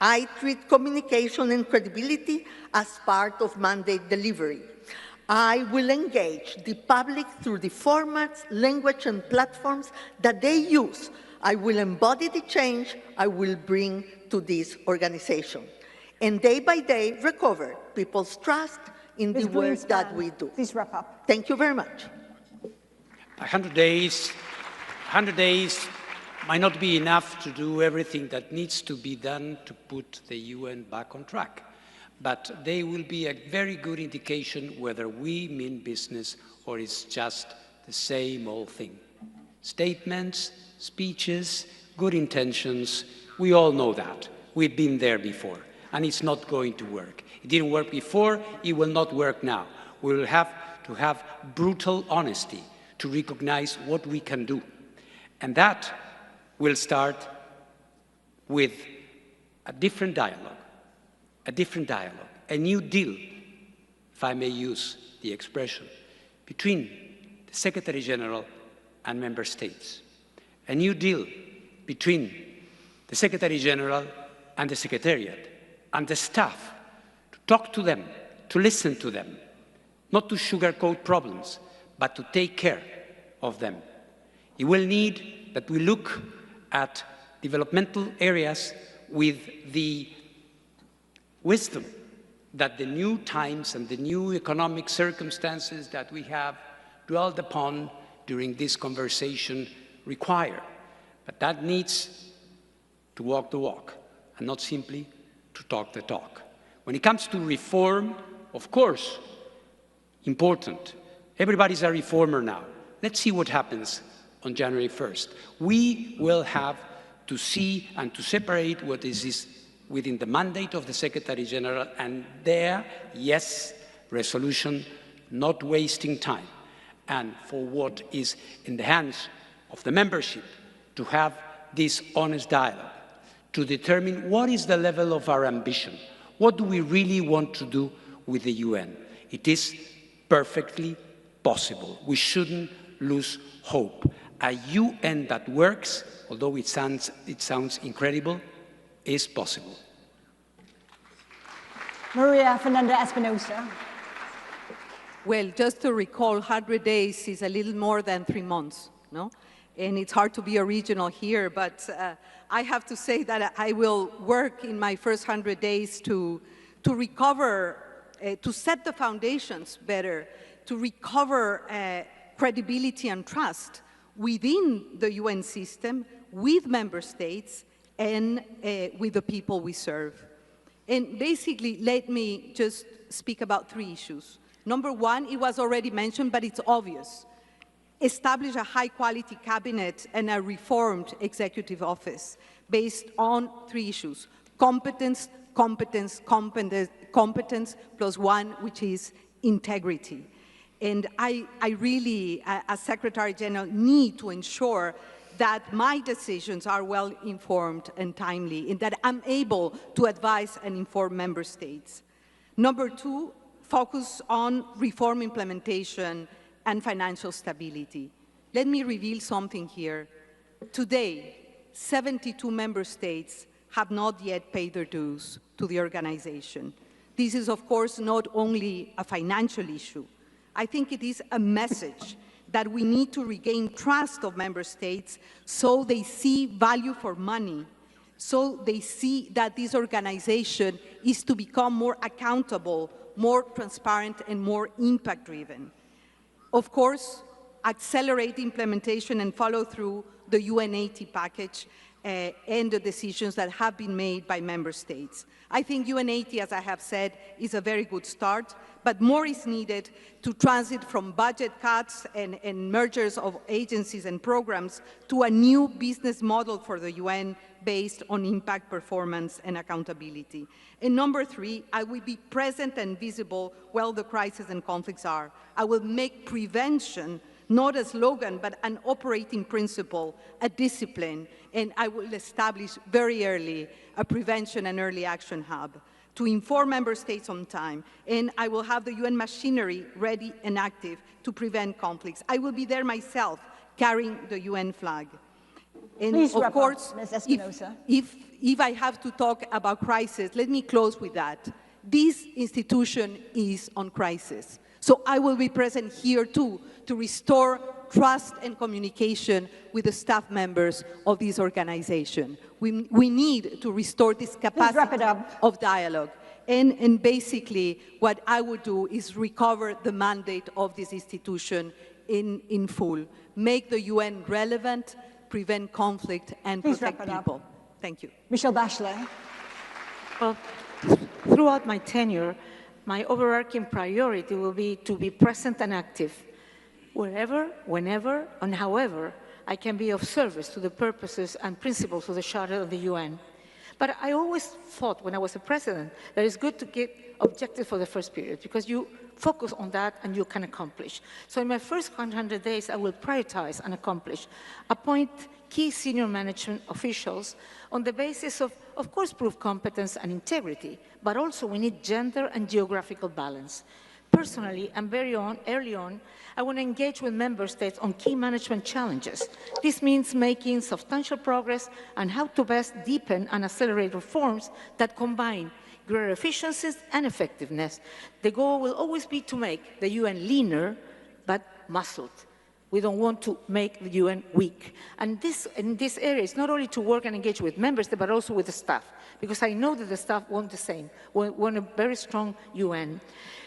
I treat communication and credibility as part of mandate delivery. I will engage the public through the formats, language, and platforms that they use. I will embody the change I will bring to this organization. And day by day, recover people's trust in the work that we do. Please wrap up. Thank you very much. 100 days might not be enough to do everything that needs to be done to put the UN back on track. But they will be a very good indication whether we mean business or it's just the same old thing. Statements, speeches, good intentions, we all know that. We've been there before, and it's not going to work. It didn't work before, it will not work now. We will have to have brutal honesty to recognize what we can do. And that will start with a different dialogue, a new deal, if I may use the expression, between the Secretary General and Member States. A new deal between the Secretary General and the Secretariat and the staff, to talk to them, to listen to them, not to sugarcoat problems, but to take care of them. It will need that we look at developmental areas with the wisdom that the new times and the new economic circumstances that we have dwelled upon during this conversation require. But that needs to walk the walk and not simply to talk the talk. When it comes to reform, of course, important. Everybody's a reformer now. Let's see what happens on January 1st. We will have to see and to separate what is within the mandate of the Secretary General, and there, yes, resolution, not wasting time. And for what is in the hands of the membership, to have this honest dialogue, to determine what is the level of our ambition. What do we really want to do with the UN? It is perfectly possible. We shouldn't lose hope. A UN that works, although it sounds incredible, is possible. Maria Fernanda Espinosa. Well, just to recall, 100 days is a little more than 3 months, no? And it's hard to be original here, but I have to say that I will work in my first 100 days to recover, to set the foundations better, to recover credibility and trust within the UN system, with member states, and with the people we serve. And basically, let me just speak about 3 issues. Number one, it was already mentioned, but it's obvious. Establish a high-quality cabinet and a reformed executive office based on 3 issues: competence, competence, competence, competence, plus one, which is integrity. And I really, as Secretary General, need to ensure that my decisions are well informed and timely, and that I'm able to advise and inform member states. Number 2, focus on reform implementation and financial stability. Let me reveal something here. Today, 72 member states have not yet paid their dues to the organization. This is, of course, not only a financial issue. I think it is a message that we need to regain trust of member states so they see value for money, so they see that this organization is to become more accountable, more transparent, and more impact-driven. Of course, accelerate implementation and follow through the UN80 package and the decisions that have been made by member states. I think UN80, as I have said, is a very good start, but more is needed to transit from budget cuts and mergers of agencies and programs to a new business model for the UN based on impact, performance, and accountability. And number three, I will be present and visible where the crises and conflicts are. I will make prevention not a slogan, but an operating principle, a discipline, and I will establish very early a prevention and early action hub to inform member states on time, and I will have the UN machinery ready and active to prevent conflicts. I will be there myself, carrying the UN flag. And Please of wrap course, up, Ms. Espinosa. if I have to talk about crisis, let me close with that. This institution is on crisis. So I will be present here too to restore trust and communication with the staff members of this organization. We need to restore this capacity of dialogue. And basically, what I would do is recover the mandate of this institution in full. Make the UN relevant, prevent conflict, and protect people. Thank you. Michelle Bachelet. Well, throughout my tenure, my overarching priority will be to be present and active, wherever, whenever, and however I can be of service to the purposes and principles of the Charter of the UN. But I always thought, when I was a president, that it's good to get objectives for the first period, because you focus on that and you can accomplish. So in my first 100 days, I will prioritize and accomplish, appoint key senior management officials on the basis of course, prove competence and integrity, but also we need gender and geographical balance. Personally, and early on, I want to engage with member states on key management challenges. This means making substantial progress on how to best deepen and accelerate reforms that combine greater efficiencies and effectiveness. The goal will always be to make the UN leaner, but muscled. We don't want to make the UN weak. And in this area, it's not only to work and engage with members, but also with the staff, because I know that the staff want the same, want a very strong UN.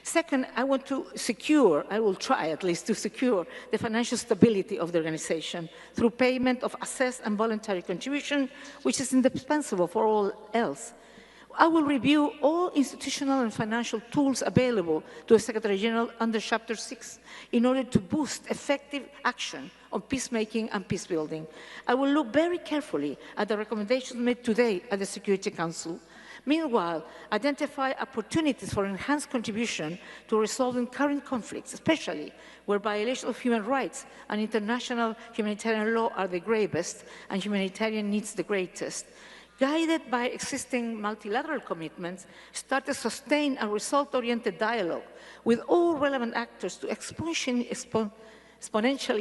Second, I want to secure, I will try at least to secure the financial stability of the organization through payment of assessed and voluntary contribution, which is indispensable for all else. I will review all institutional and financial tools available to the Secretary General under Chapter 6 in order to boost effective action on peacemaking and peace building. I will look very carefully at the recommendations made today at the Security Council. Meanwhile, identify opportunities for enhanced contribution to resolving current conflicts, especially where violations of human rights and international humanitarian law are the gravest and humanitarian needs the greatest. Guided by existing multilateral commitments, start a sustained and result-oriented dialogue with all relevant actors to exponentially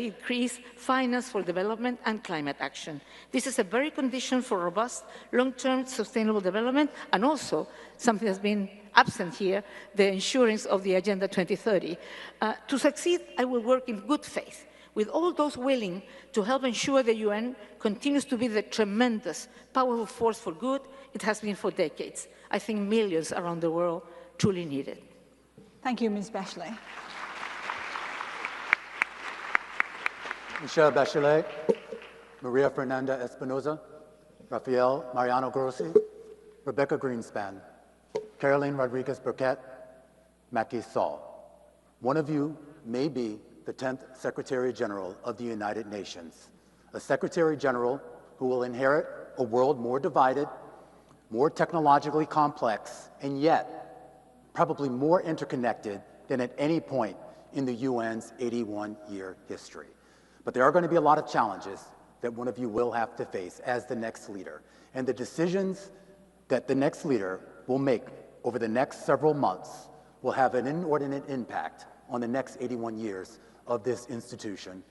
increase finance for development and climate action. This is a very condition for robust, long-term sustainable development, and also something that's been absent here, the ensurance of the Agenda 2030. To succeed, I will work in good faith with all those willing to help ensure the UN continues to be the tremendous, powerful force for good it has been for decades. I think millions around the world truly need it. Thank you, Ms. Bachelet. Michelle Bachelet, Maria Fernanda Espinoza, Rafael Mariano Grossi, Rebecca Greenspan, Caroline Rodriguez Burkett, Macky Sall. One of you may be the 10th Secretary General of the United Nations, a Secretary General who will inherit a world more divided, more technologically complex, and yet probably more interconnected than at any point in the UN's 81-year history. But there are going to be a lot of challenges that one of you will have to face as the next leader. And the decisions that the next leader will make over the next several months will have an inordinate impact on the next 81 years of this institution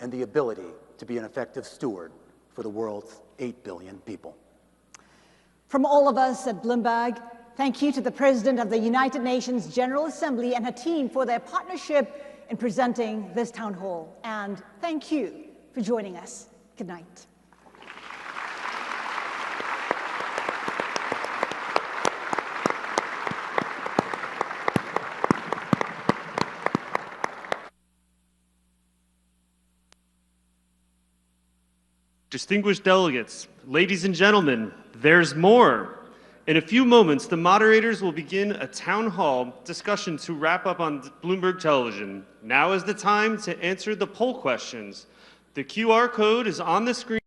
and the ability to be an effective steward for the world's 8 billion people. From all of us at Bloomberg, thank you to the President of the United Nations General Assembly and her team for their partnership in presenting this town hall. And thank you for joining us. Good night. Distinguished delegates, ladies and gentlemen, there's more. In a few moments, the moderators will begin a town hall discussion to wrap up on Bloomberg Television. Now is the time to answer the poll questions. The QR code is on the screen.